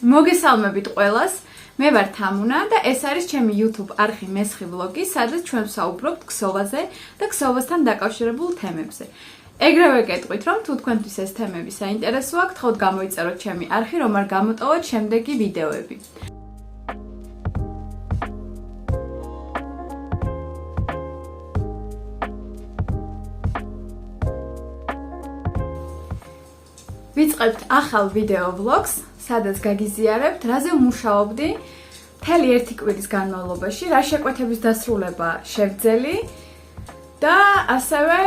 მოგესალმებით ყველას. მე ვარ თამუნა და ეს არის ჩემი YouTube არხი მესხი ვლოგი, სადაც ჩვენ ვსაუბრობთ ქსოვაზე და ქსოვასთან დაკავშირებულ თემებზე. ეგრევე გეტყვით, რომ თუ თქვენთვის ეს თემები საინტერესოა, გთხოვთ გამოიწეროთ ჩემი არხი, რომ არ გამოტოვოთ შემდეგი ვიდეოები. ვიწყებთ ახალ ვიდეო ვლოგს, სადაც გაგიზიარებთ, რაზე ვმუშაობდი მთელი ერთი კვირის განმავლობაში, რა შეკვეთების დასრულება შევძელი და ასევე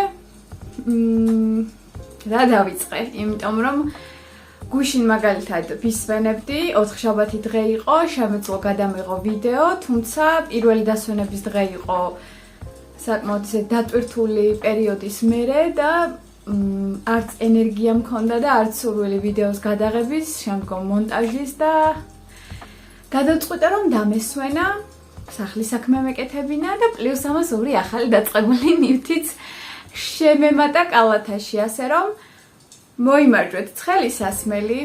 რა დავიწყე, იმიტომ რომ გუშინ მაგალითად ვისვენებდი, 4 შაბათი დღე იყო, შემეძლო გადამიღო ვიდეო, თუმცა პირველი დასვენების დღე იყო საკმაოდ დატვირთული პერიოდის მერე და არც ენერგია მქონდა და არც სურვილი ვიდეოს გადაღების, შემდგომ მონტაჟის და გადავწყვიტე რომ დამესვენა, სახლის საქმე მეკეთებინა და პლუს ამას ორი ახალი დაწყებული ნივთიც შემემატა კალათაში, ასე რომ მოიმარჯვეთ ცხელი სასმელი,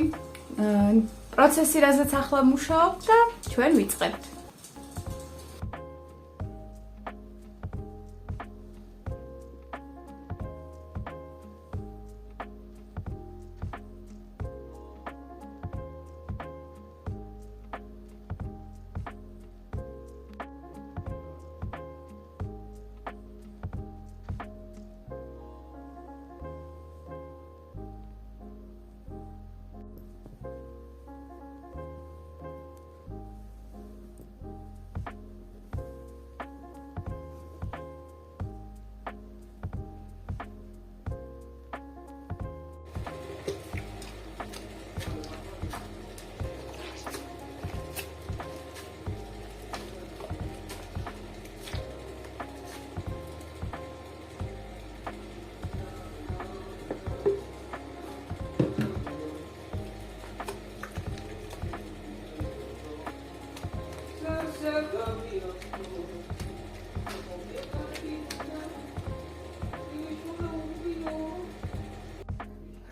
პროცესი რაზეც ახლა მუშაობ და ჩვენ ვიწყებთ.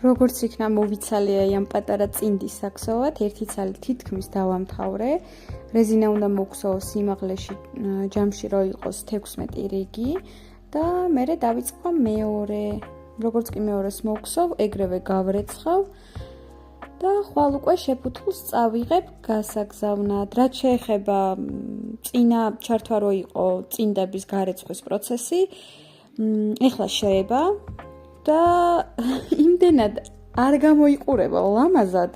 როგორც იქნა მოვიცალია ამ პატარა წინდის საქსოვად, ერთი ცალი თითქმის დავამთავრე. რეზინა უნდა მოვქსოვო სიმაღლეში ჯამში რო იყოს 16 რიგი და მერე დავიწყო მეორე. როგორც კი მეორეს მოვქსოვ, ეგრევე გავრეცხავ და ხვალ უკვე შეფუთულს წავიღებ გასაგზავნად. რაც შეეხება წინა ჩართვა რო იყო წინდების გარეცხვის პროცესი, ეხლა შეება და იმდენად არ გამოიყურება ლამაზად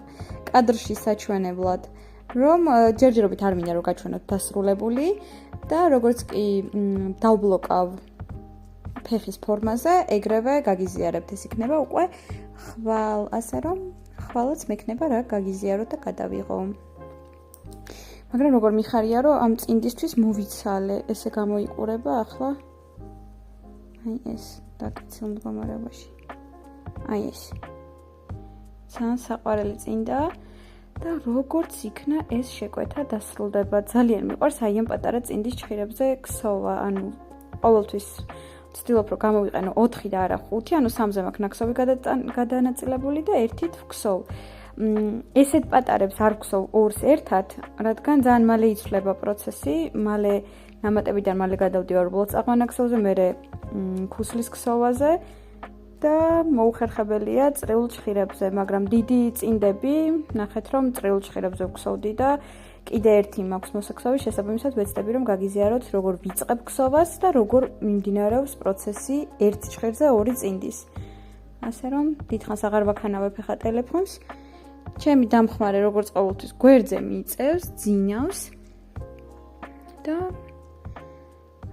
კადრში საჩვენებლად, რომ ჯერჯერობით არ მინდა რომ გაჩვენოთ დასრულებული და როგორც კი დავბლოკავ ფეხის ფორმაზე, ეგრევე გაგიზიარებთ, ეს იქნება უკვე ხვალ, ასე რომ ხვალაც მექნება რა გაგიზიაროთ და გადავიღო. მაგრამ როგორ მიხარია, რომ ამ წინდისთვის მოვიცალე, ესე გამოიყურება ახლა. აი ეს დაკეცილ მდგომარეობაში. აი ეს. ძალიან საყვარელი წინდა და როგორც იქნა ეს შეკვეთა დასრულდება. ძალიან მიყვარს აი ამ პატარა წინდის ჩხირებზე ქსოვა, ანუ ყოველთვის ვცდილობ რომ გამოვიყენო 4 და არა 5, ანუ 3-ზე მაქვს ნაქსოვი გადანაწილებული და ერთით ვქსოვ. ესეთ პატარებს არ ვქსოვ ორს ერთად, რადგან ძალიან მალე იცვლება პროცესი, მალე ნამატებიდან მალე გადავდივარ ბლოწაღვანაქსოვზე, მერე ქუსლის ქსოვაზე და მოუხერხებელია წრიულ ჩხირებზე, მაგრამ დიდი წინდები, ნახეთ რომ წრიულ ჩხირებზე ვქსოვდი და კიდე ერთი მაქვს მოსაქსოვი, შესაბამისად ვეცდები რომ გაგიზიაროთ როგორ ვიწყებ ქსოვას და როგორ მიმდინარეობს პროცესი ერთ ჩხირზე ორი წინდის. ასე რომ დიდხანს აღარ ვაქანავებ ხა ტელეფონს. ჩემი დამხმარე როგორც ყოველთვის გვერდზე მიიწევს, ძინავს და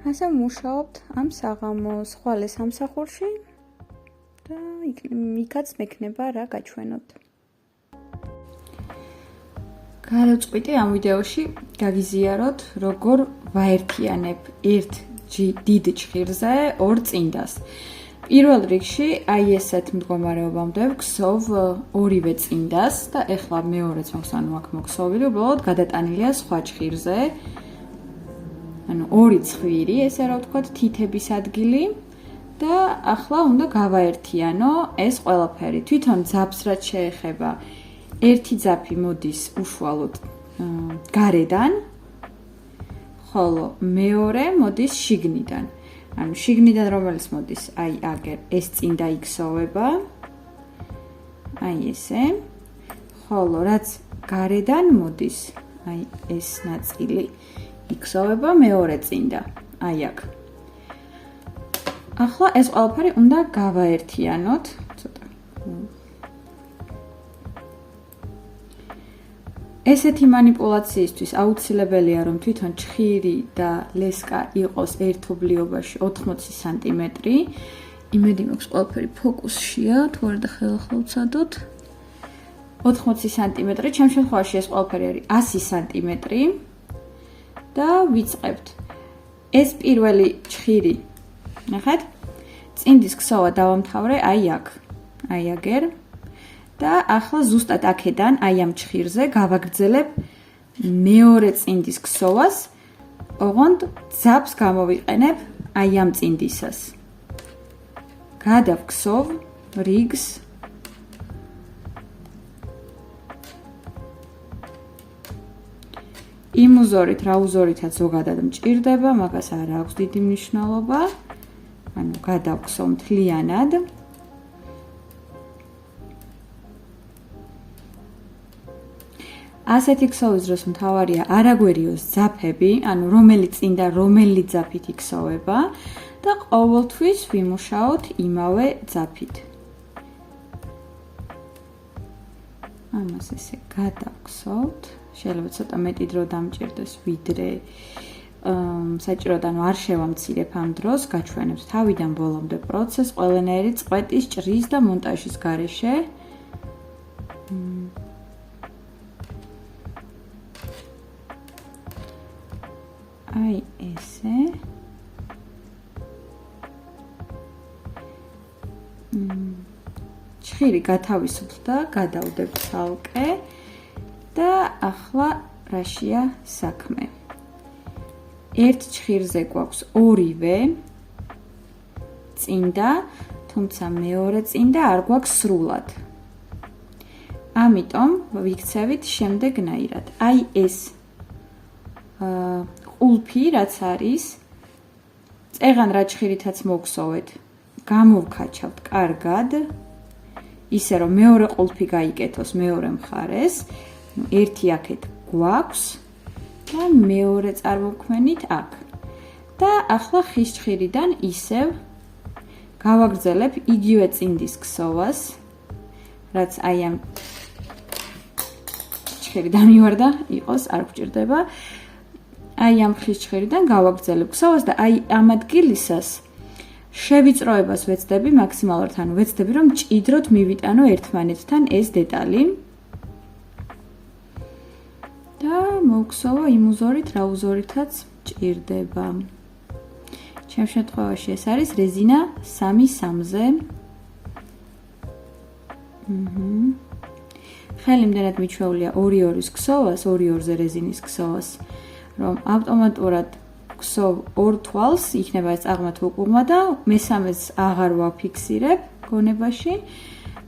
ასე მუშაობთ ამ საღამოს, ხვალე სამსახურში და იქაც მექნება რა გაჩვენოთ. გადავწყვიტე ამ ვიდეოში გაგიზიაროთ, როგორ ვაერთიანებ ერთ დიდ ჩხირზე ორ წინდას. პირველ რიგში აი ესეთ მდგომარეობამდე ვქსოვ ორივე წინდას და ეხლა მეორეც მაქვს, ანუ აქ მოქსოვილი, უბრალოდ გადატანილია სხვა ჩხირზე. ანუ ორი ცხვირი, ესე რა ვთქვათ, თითების ადგილი და ახლა უნდა გავაერთიანო ეს ყველაფერი. თვითონ ძაბს რაც შეეხება, ერთი ძაფი მოდის უშუალოდ გარედან, ხოლო მეორე მოდის შიგნიდან. ანუ შიგნიდან რომელიც მოდის, აი აგერ ეს წინ დაიქსოვება. აი ესე. ხოლო რაც გარედან მოდის, აი ეს ნაწილი იქსოვება მეორე წინდა. აი აქ. ახლა ეს ყველაფერი უნდა გავაერთიანოთ, ცოტა. ესეთი манипуляციისთვის აუცილებელია რომ თვითონ ჩხირი და ლესკა იყოს ერთობლიობაში 80 სანტიმეტრი. იმედი მაქვს ყველაფერი ფოკუსშია, თუ არ დახელახლა ვცადოთ. 80 სანტიმეტრი, ჩემ შემთხვევაში ეს ყველაფერი არის 100 სანტიმეტრი და ვიწყებთ. ეს პირველი ჩხირი, ნახეთ? წინდის ქსოვა დავამთავრე აი აქ. აი აგერ. და ახლა ზუსტად აქედან, აი ამ ჩხირზე გავაგრძელებ მეორე წინდის ქსოვას, ოღონდ ძაფს გამოვიყენებ აი ამ წინდისას. გადავქსოვ რიგს იმ უზორით, რა უზორითაც ზოგადად მჭირდება, მაგას არ აქვს დიდი მნიშვნელობა. ანუ გადავქსოვ მთლიანად. ასეთი ქსოვის დროს მთავარია არ აგვერიოს ძაფები, ანუ რომელი წინდა რომელი ძაფით იქსოვება და ყოველთვის ვიმუშაოთ იმავე ძაფით. ამას ესე გადავქსოვთ. შეიძლება ცოტა მეტი დრო დამჭირდეს, ვიდრე საჭიროდ ანუ არ შევამცირებ ამ დროს, გაჩვენებს თავიდან ბოლომდე პროცესს, ყველანაირი წყვეტის, ჭრის და მონტაჟის გარეშე. აი ესე. ჩხირი გათავისუფლდა, გადავდებ ცალკე და ახლა რაშია საქმე. ერთ ჩხირზე გვაქვს ორივე წინდა, თუმცა მეორე წინდა არ გვაქვს სრულად. ამიტომ ვიქცევით შემდეგნაირად. აი ეს ყულფი რაც არის, წეღან რა ჩხირითაც მოგსოვეთ, გამოვქაჩავთ კარგად, ისე რომ მეორე ყულფი გაიკეთოს მეორე მხარეს, ერთი აქეთ გვაქვს და მეორე წარმოქმნით აქ. და ახლა ხის ჩხირიდან ისევ გავაგრძელებ იგივე წინდის ქსოვას, რაც აი ამ ჩხირიდან მივარდა, იყოს, არ გვჭირდება. აი ამ ხის ჩხირიდან გავაგრძელებ ქსოვას და აი ამ ადგილისას შევიწროებას ვეცდები მაქსიმალურად, ანუ ვეცდები რომ მჭიდროდ მივიტანო ერთმანეთთან ეს დეტალი. და მოვქსოვა იმ უზორით, რა უზორითაც მჭირდება. ჩემ შემთხვევაში ეს არის რეზინა 3-3-ზე. ხელი იმდენად მიჩვეულია 2-2-ის ქსოვას, 2-2-ზე რეზინის ქსოვას, რომ ავტომატურად ქსოვ ორ თვალს, იქნება ეს წაღმათ უკუღმა და მესამეს აღარ ვაფიქსირებ გონებაში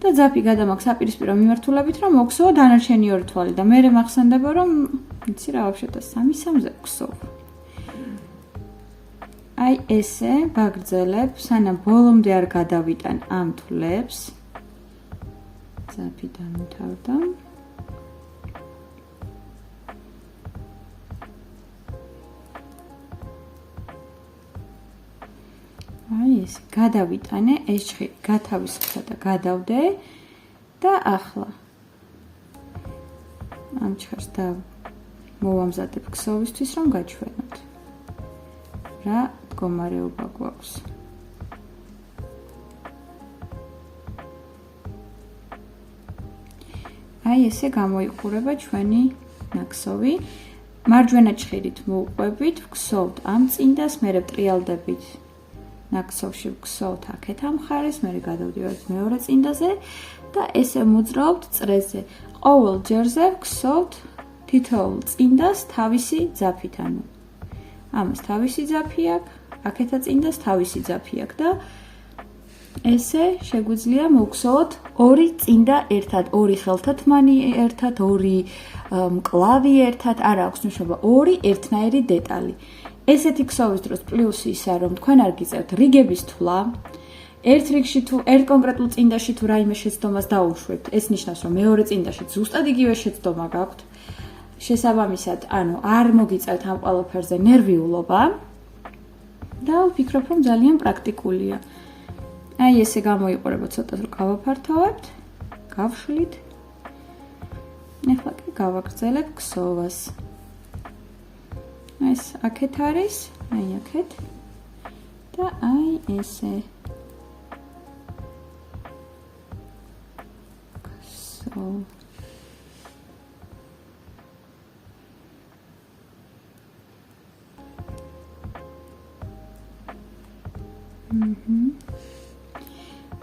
და ძაფი გადამაქვს საპირისპირო მიმართულებით, რომ მოქსოვო დანარჩენი ორი თვალი და მე მახსენდება, რომ იცი რა, ვაფშეტა 3-3-ზე ვქსოვ. აი ესე ვაგრძელებ, სანამ ბოლომდე არ გადავიტან ამ თვლებს. ძაფი დამთავრდა. აი ეს გადავიტანე, ეს ჩხირი გათავისუფლდა და გადავდე და ახლა ამ ჩხერს და მოვამზადებ ქსოვისთვის, რომ გაჩვენოთ რა მდგომარეობა გვაქვს. აი ესე გამოიყურება ჩვენი ნაქსოვი. მარჯვენა ჩხირით მოვყვებით, ვქსოვთ ამ წინდას, მერე ტრიალდებით ნაქსოვში ვქსოვთ აქეთ ამ მხარეს, მერე გადავდივართ მეორე წინდაზე და ესე მოძრაობთ წრეზე. ყოველ ჯერზე ვქსოვთ თითოეულ წინდას თავისი ძაფით, ანუ ამას თავისი ძაფი აქვს, აქეთა წინდას თავისი ძაფი აქვს და ესე შეგვიძლია მოვხსოვოთ ორი წინდა ერთად, ორი ხელთათმანი ერთად, ორი მკლავი ერთად, არ აქვს მნიშვნელობა, ორი ერთნაირი დეტალი. ესეთი ქსოვის დროს პლუსი ისა, რომ თქვენ არ გიწევთ რიგების თვლა, ერთ რიგში თუ ერთ კონკრეტულ წინდაში თუ რაიმე შეცდომას დაუშვებთ, ეს ნიშნავს, რომ მეორე წინდაში ზუსტად იგივე შეცდომა გაქვთ. შესაბამისად, ანუ არ მოგიწევთ ამ ყველაფერზე ნერვიულობა და ვფიქრობ, რომ ძალიან პრაქტიკულია. აი ესე გამოიყურება ცოტა რომ გავაფართოვებთ, გავშლით. ეხლა კი გავაგრძელებ ქსოვას. ეს აქეთ არის, აი აქეთ. და აი ესე. ქსოვ.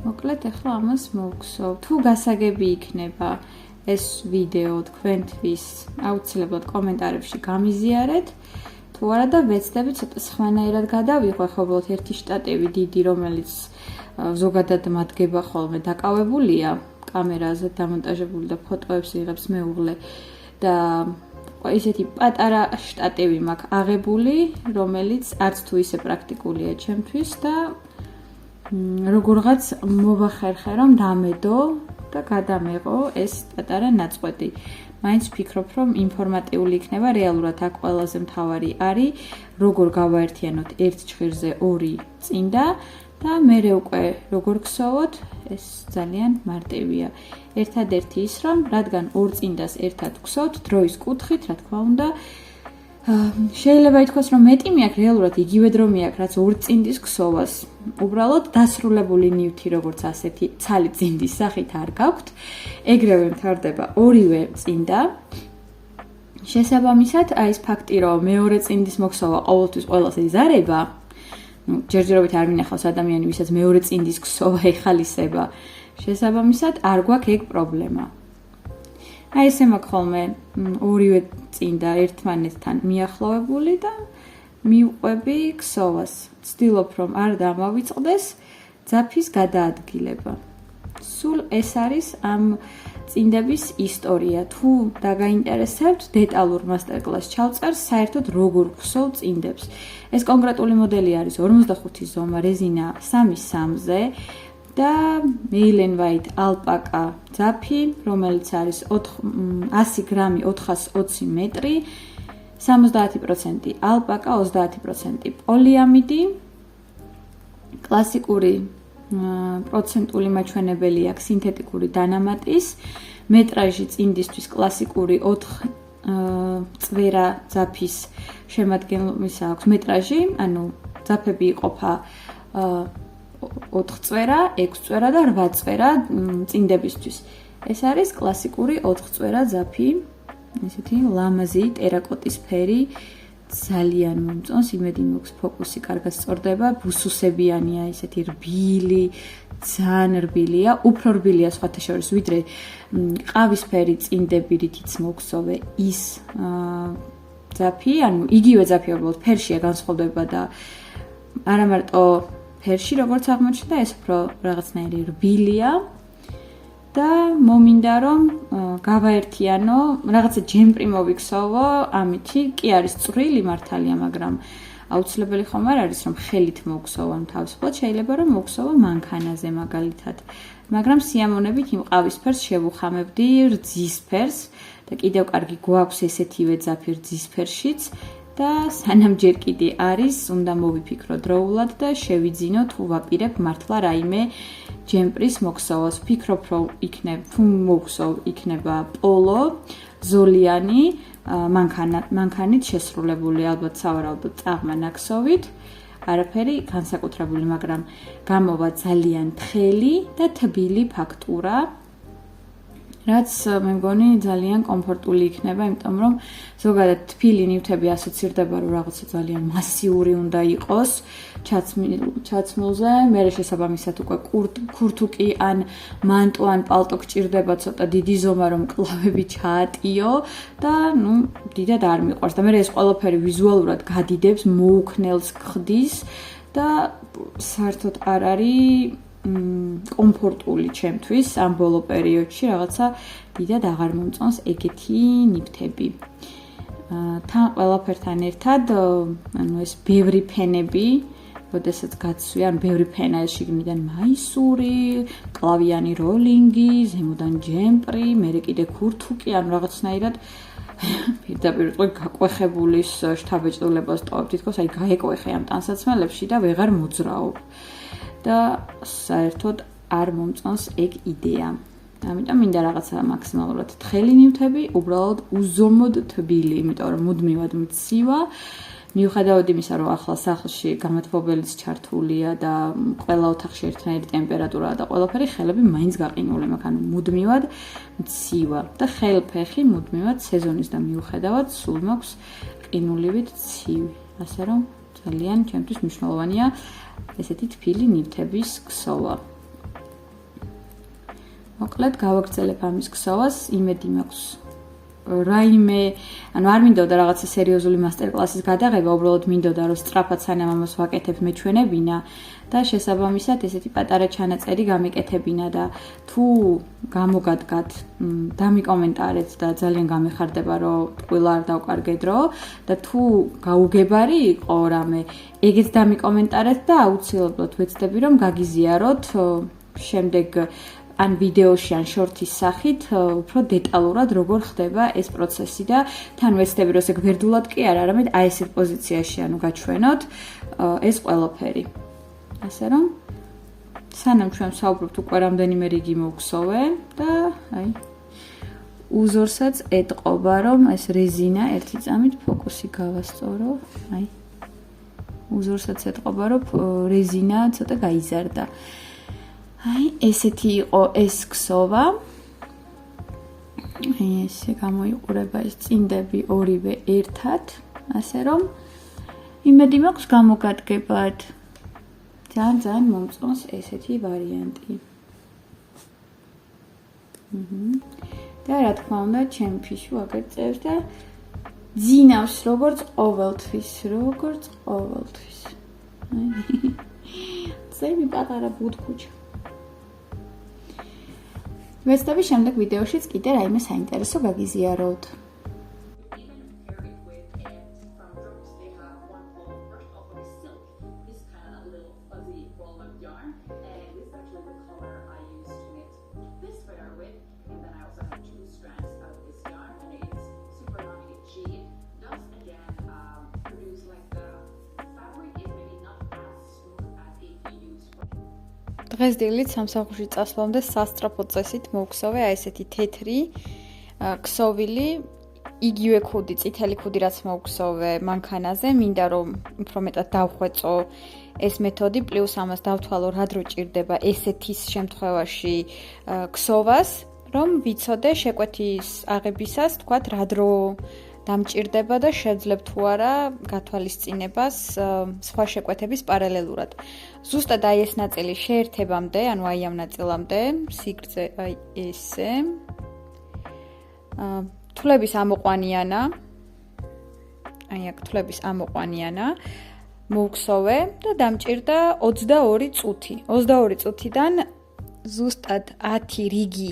მოკლედ ახლა ამას მოვხსოვ. თუ გასაგები იქნება ეს ვიდეო თქვენთვის, აუცილებლად კომენტარებში გამიზიარეთ. თუ არა და ვეცდები ცოტა სხვანაირად გადავიღო, ხო უბრალოდ ერთი შტატივი დიდი, რომელიც ზოგადად მადგება ხოლმე დაკავებულია კამერაზე დამონტაჟებული და ფოტოებს იღებს მეუღლე და ისეთი პატარა შტატივი მაქვს აღებული, რომელიც არც თუ ისე პრაქტიკულია ჩემთვის და როგორღაც მოვახერხე რომ დამედო და გადამეღო ეს პატარა ნაწყვეტი. მაინც ვფიქრობ, რომ ინფორმატიული იქნება, რეალურად აქ ყველაზე მთავარი არის, როგორ გავაერთიანოთ ერთ ჭხირზე ორი წინდა და მერე უკვე როგორ ქსოვოთ, ეს ძალიან მარტივია. ერთადერთი ის, რომ რადგან ორ წინდას ერთად ქსოვთ, დროის კუთხით, რა თქმა უნდა, შეიძლება ითქვას, რომ მეტი მეაქვს, რეალურად იგივე დრო მეაქვს, რაც ორ წინდის ქსოვას. უბრალოდ დასრულებული ნივთი, როგორც ასეთი ცალი წინდის სახით არ გაქვთ, ეგრევე მთავრდება ორივე წინდა. შესაბამისად, აი ეს ფაქტი, რომ მეორე წინდის მოქსოვა ყოველთვის ყველას იზარება, ჯერჯერობით არ მინახავს ადამიანი, ვისაც მეორე წინდის ქსოვა ეხალისება. შესაბამისად, არ გვაქვს ეგ პრობლემა. აი ესე მაქვს ხოლმე ორივე წინდა ერთმანეთთან მიახლოვებული და მივყვები ქსოვას. ვცდილობ, რომ არ დამავიწყდეს ძაფის გადაადგილება. სულ ეს არის ამ წინდების ისტორია. თუ დაგაინტერესებთ, დეტალურ მასტერკლასს ჩავწერ, საერთოდ როგორ ვქსოვ წინდებს. ეს კონკრეტული მოდელი არის 45 ზომა რეზინა 3-3-ზე და მეილენ ვაით ალპაკა ძაფი, რომელიც არის 100 გრამი 420 მეტრი, 70% ალპაკა, 30% პოლიამიდი, კლასიკური პროცენტული მაჩვენებელი აქვს სინთეტიკური დანამატის, მეტრაჟი წინდისთვის კლასიკური 4 წვერა ძაფის შემადგენლობისა აქვს მეტრაჟი, ანუ ძაფები იყოფა 4 წვერა, 6 წვერა და 8 წვერა წინდებისთვის. ეს არის კლასიკური 4 წვერა ძაფი, ესეთი ლამაზი ტერაკოტის ფერი, ძალიან მომწონს, იმედი მაქვს ფოკუსი კარგად სწორდება, ბუსუსებიანია, ისეთი რბილი, ძალიან რბილია, უფრო რბილია სხვათა შორის, ვიდრე ყავისფერი წინდები, რითიც მოვხსოვე ის ძაფი, ანუ იგივე ძაფი უბრალოდ ფერშია განსხვავდება და არა მარტო ფერში როგორც აღმოჩნდა, ეს უფრო რაღაცნაირი რბილია და მომინდა რომ გავაერთიანო, რაღაცა ჯემპრი მოვიქსოვო, ამითი კი არის წვრილი მართალია, მაგრამ აუცილებელი ხომ არ არის რომ ხელით მოვხსოვო თავისუფლად, შეიძლება რომ მოვხსოვო მანქანაზე მაგალითად. მაგრამ სიამოვნებით იმ ყავისფერს შევუხამებდი რძისფერს და კიდევ კარგი გვაქვს ესეთივე ძაფი რძისფერშიც და სანამ ჯერ კიდე არის, უნდა მოვიფიქრო დროულად და შევიძინო თუ ვაპირებ მართლა რაიმე ჯემპრის მოხსოვას. ვფიქრობ, რომ იქნება პოლო, ზოლიანი, მანქანით შესრულებული, ალბათ სავარაუდოდ წაღმანაქსოვით. არაფერი განსაკუთრებული, მაგრამ გამოვა ძალიან თხელი და თბილი ფაქტურა. რაც მე მგონი ძალიან კომფორტული იქნება, იმიტომ რომ ზოგადად თბილი ნივთები ასოცირდება, რომ რაღაცა ძალიან მასიური უნდა იყოს ჩაცმულზე, მერე შესაბამისად უკვე ქურთუკი ან მანტო ან პალტო გჭირდება ცოტა დიდი ზომა, რომ კლავები ჩაატიო და დიდად არ მიყვარს და მერე ეს ყველაფერი ვიზუალურად გადიდებს, მოუქნელს ხდის და საერთოდ არ არის კომფორტული ჩემთვის ამ ბოლო პერიოდში რაღაცა დიდად აღარ მომწონს ეგეთი ნივთები. თან ყველაფერთან ერთად, ანუ ეს ბევრი ფენები, როდესაც გაცვია, ანუ ბევრი ფენა ეს შიგნიდან მაისური, კლავიანი როლინგი, ზემოდან ჯემპრი, მერე კიდე ქურთუკი, ანუ რაღაცნაირად პირდაპირ ვიტყვი გაკვეხებულის შთაბეჭდილებას ტოვებ, თითქოს აი გაეკვეხე ამ ტანსაცმელებში და ვეღარ მოძრაობ. და საერთოდ არ მომწონს ეგ იდეა. ამიტომ მინდა რაღაცა მაქსიმალურად თხელი ნივთები, უბრალოდ უზომოდ თბილი, იმიტომ რომ მუდმივად მცივა. მიუხედავად იმისა, რომ ახლა სახლში გამათბობელიც ჩართულია და ყველა ოთახში ერთნაირი ტემპერატურაა და ყველაფერი, ხელები მაინც გაყინული მაქვს, ანუ მუდმივად მცივა და ხელფეხი მუდმივად სეზონის და მიუხედავად სულ მაქვს ყინულივით ცივი. ასე რომ ძალიან ჩემთვის მნიშვნელოვანია ესეთი თბილი ნივთების ქსოვა. მოკლედ გავაგრძელებ ამის ქსოვას, იმედი მაქვს რაიმე, ანუ არ მინდოდა რაღაცა სერიოზული მასტერკლასის გადაღება, უბრალოდ მინდოდა რომ სწრაფად სანამ ამას ვაკეთებ მეჩვენებინა და შესაბამისად ესეთი პატარა ჩანაწერი გამეკეთებინა და თუ გამოგადგათ, დამიკომენტარეთ და ძალიან გამეხარდება რომ ყველა არ დავკარგე დრო და თუ გაუგებარი იყო რამე, ეგეც დამიკომენტარეთ და აუცილებლად ვეცდები რომ გაგიზიაროთ შემდეგ ან ვიდეოში ან შორტის სახით უფრო დეტალურად როგორ ხდება ეს პროცესი და თან ვეცდები რომ ეს გვერდულად კი არა, არამედ აი ესეთ პოზიციაში ანუ გაჩვენოთ ეს ყველაფერი. ასე რომ სანამ ჩვენ ვსაუბრობთ უკვე რამდენიმე რიგი მოვქსოვე და აი უზორსაც ეტყობა რომ ეს რეზინა ერთი წამით ფოკუსი გავასწორო, აი უზორსაც ეტყობა რომ რეზინა ცოტა გაიზარდა. აი, ესეთი იყო ეს ქსოვა. ესე გამოიყურება ეს წინდები ორივე ერთად, ასე რომ იმედი მაქვს გამოგადგებათ. ძალიან მომწონს ესეთი ვარიანტი. და რა თქმა უნდა, ჩემი ფიში ვაგრძელებ და ძინავს როგორც ყოველთვის. ზემი პატარა ბუდქუჩა. ვეცდები შემდეგ ვიდეოშიც კიდე რაიმე საინტერესო გაგიზიაროთ. დღეს დილით სამსახურში წასვლამდე სასწრაფო წესით მოვქსოვე აი ესეთი თეთრი ქსოვილი, იგივე ქუდი, წითელი ქუდი რაც მოვქსოვე მანქანაზე, მინდა რომ უფრო მეტად დავხვეწო ეს მეთოდი, პლუს ამას დავთვალო რა დრო ჭირდება ესეთის შემთხვევაში ქსოვას, რომ ვიცოდე შეკვეთის აღებისას, თქვათ რა დრო დამჭირდება და შეძლებ თუ არა გათვალისწინებას სხვა შეკვეთების პარალელურად. ზუსტად აი ეს ნაწილი შეერთებამდე, ანუ აი ამ ნაწილამდე, სიგრძე აი ესე. თვლების ამოყვანიანა. აი აქ თვლების ამოყვანიანა. მოვქსოვე და დამჭირდა 22 წუთი. 22 წუთიდან ზუსტად 10 რიგი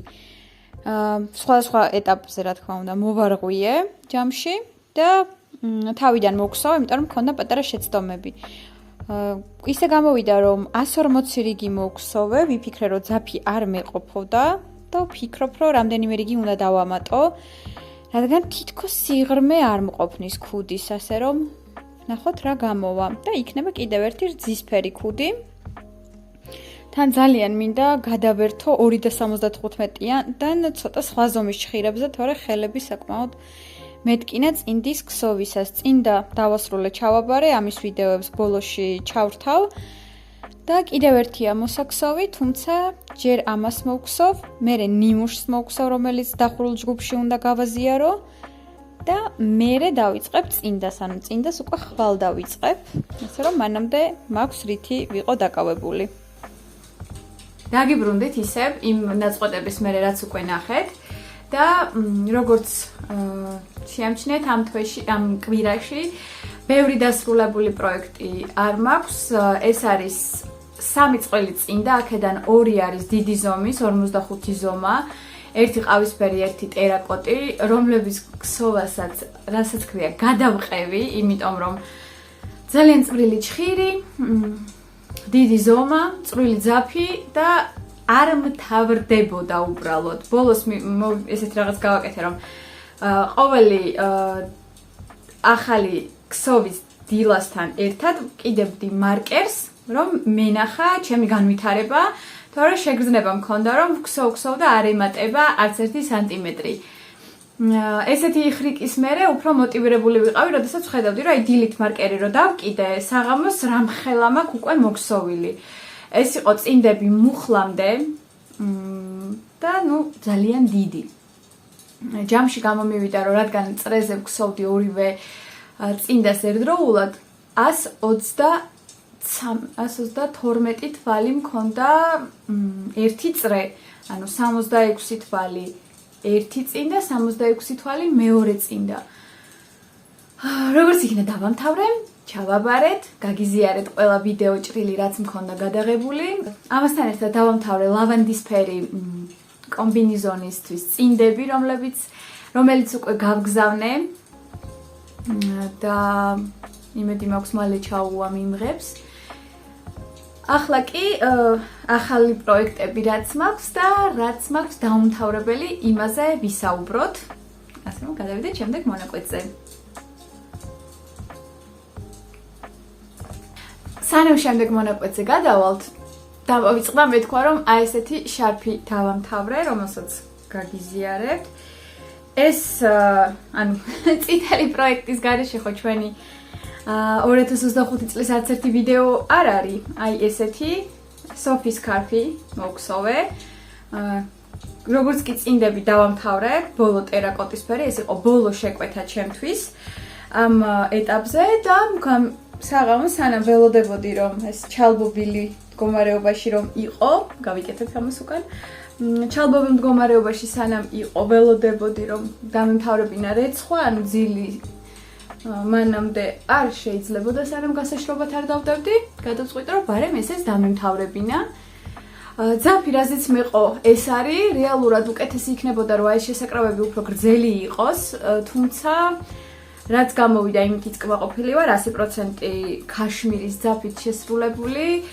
სხვა ეტაპზე რა თქმა უნდა მოვარღვიე ჯამში და თავიდან მოვქსოვე, იმიტომ რომ მქონდა პატარა შეცდომები. ისე გამოვიდა რომ 140 რიგი მოვქსოვე, ვიფიქრე რომ ძაფი არ მეყოფოდა და ვფიქრობ რომ რამდენიმე რიგი უნდა დავამატო, რადგან თითქოს სიღრმე არ მყოფნის ქუდის, ასე რომ ნახოთ რა გამოვა და იქნება კიდევ ერთი რძისფერი ქუდი. თან ძალიან მინდა გადავერთო 2.75-დან ცოტა სხვა ზომის ჩხირებზე, თორე ხელები საკმაოდ მეტკინა წინდის ქსოვისას. წინდა დავასრულე ჩავაბარე, ამის ვიდეოებს ბოლოში ჩავრთავ და კიდევ ერთია მოსაქსოვი, თუმცა ჯერ ამას მოვქსოვ, მერე ნიმუშს მოვქსოვ, რომელიც დახურულ ჯგუფში უნდა გავაზიარო და მერე დავიწყებ წინდას, ანუ წინდას უკვე ხვალ დავიწყებ, ასე რომ მანამდე მაქვს რითი ვიყო დაკავებული. დაგიბრუნდით ისევ იმ ნაწყვეტების მერე რაც უკვე ნახეთ და როგორც შეამჩნიეთ ამ თვეში, ამ კვირაში ბევრი დასრულებული პროექტი არ მაქვს, ეს არის 3 წყვილი წინდა, აქედან 2 არის დიდი ზომის, 45 ზომა, ერთი ყავისფერი, ერთი ტერაკოტი, რომლების ქსოვასაც, რასაც ქვია, გადავყევი, იმიტომ რომ ძალიან წვრილი ჩხირი, დიდი ზომა, წვრილი ძაფი და არ მთავრდებოდა უბრალოდ. ბოლოს ესეთი რაღაც გავაკეთე, რომ ყოველი ახალი ქსოვის დილასთან ერთად ვკიდებდი მარკერს, რომ მენახა ჩემი განვითარება, თორე შეგრძნება მქონდა, რომ ვქსოვ და არ ემატება არც 1 სანტიმეტრი. ესეთი ხრიკის მერე უფრო მოტივირებული ვიყავი, როდესაც ვხედავდი, რომ აი დილით მარკერი რო დავკიდე, საღამოს რამხელა მაქვს უკვე მოქსოვილი. ეს იყო წინდები მუხლამდე და ძალიან დიდი. ჯამში გამომივიდა, რომ რადგან წრეზე ვქსოვდი ორივე წინდას ერთდროულად 132 თვალი მქონდა ერთი წრე, ანუ 66 თვალი ერთი წინდა, 66 თვალი მეორე წინდა. როგორც იქნა დავამთავრე, ჩავაბარეთ, გაგიზიარეთ ყველა ვიდეო ჭრილი, რაც მქონდა გადაღებული. ამასთან ერთად დავამთავრე ლავანდისფერი კომბინიზონისთვის წინდები, რომელიც უკვე გავგზავნე და იმედი მაქვს მალე ჩაუვამ იმღებს. ახლა კი ახალი პროექტები რაც მაქვს და რაც მაქვს დაუმთავრებელი, იმაზე ვისაუბროთ. ასე რომ გადავიდეთ შემდეგ მონაკვეთზე. სანამ შემდეგ მონაკვეთზე გადავალთ, დავიწყდა მე თქვა, რომ აი ესეთი შარფი დავამთავრე, რომელსაც გაგიზიარებთ. ეს ანუ წითელი პროექტის გარეშე ხო ჩვენი 2025 წლის არც ერთი ვიდეო არ არის. აი ესეთი სოფის სკარფი მოვქსოვე. როგორც კი წინდები დავამთავრე, ბოლო ტერაკოტისფერი, ეს იყო ბოლო შეკვეთა ჩემთვის ამ ეტაპზე და საღამოს სანამ ველოდებოდი, რომ ეს ჩალბობილი მდგომარეობაში რომ იყო, გავიკეთებ ამას უკან. ჩალბობილ მდგომარეობაში სანამ იყო, ველოდებოდი, რომ დამემთავრებინა რეცხვა, ანუ ძილი მანამდე არ შეიძლებოდა სანამ გასაშრობად არ დავდებდი, გადავწყვიტე, რომ ბარემ ეს დამემთავრებინა. ძაფი რაზეც მეყო, ეს არის რეალურად უკეთესი იქნებოდა, რომ აი შესაკრავები უფრო გრძელი იყოს, თუმცა რაც გამოვიდა იმითიც კმაყოფილი ვარ, 100% ქაშმირის ძაფით შესრულებული,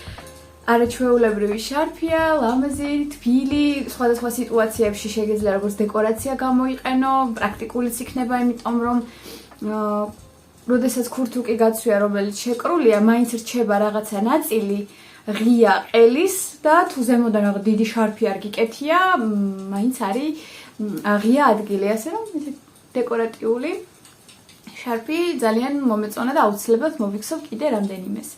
არაჩვეულებრივი შარფია, ლამაზი, თბილი, სხვადასხვა სიტუაციებში შეგეძლია როგორც დეკორაცია გამოიყენო, პრაქტიკულიც იქნება, იმიტომ რომ როდესაც ქურთუკი გაცვია, რომელიც შეკრულია, მაინც რჩება რაღაცა ნაწილი ღია ყელის და თუ ზემოდან რაღაც დიდი შარფი არ გიკეთია, მაინც არის ღია ადგილი, ასე რომ დეკორატიული შარფი ძალიან მომეწონა და აუცილებლად მოვიქცევ კიდე რამდენიმეს.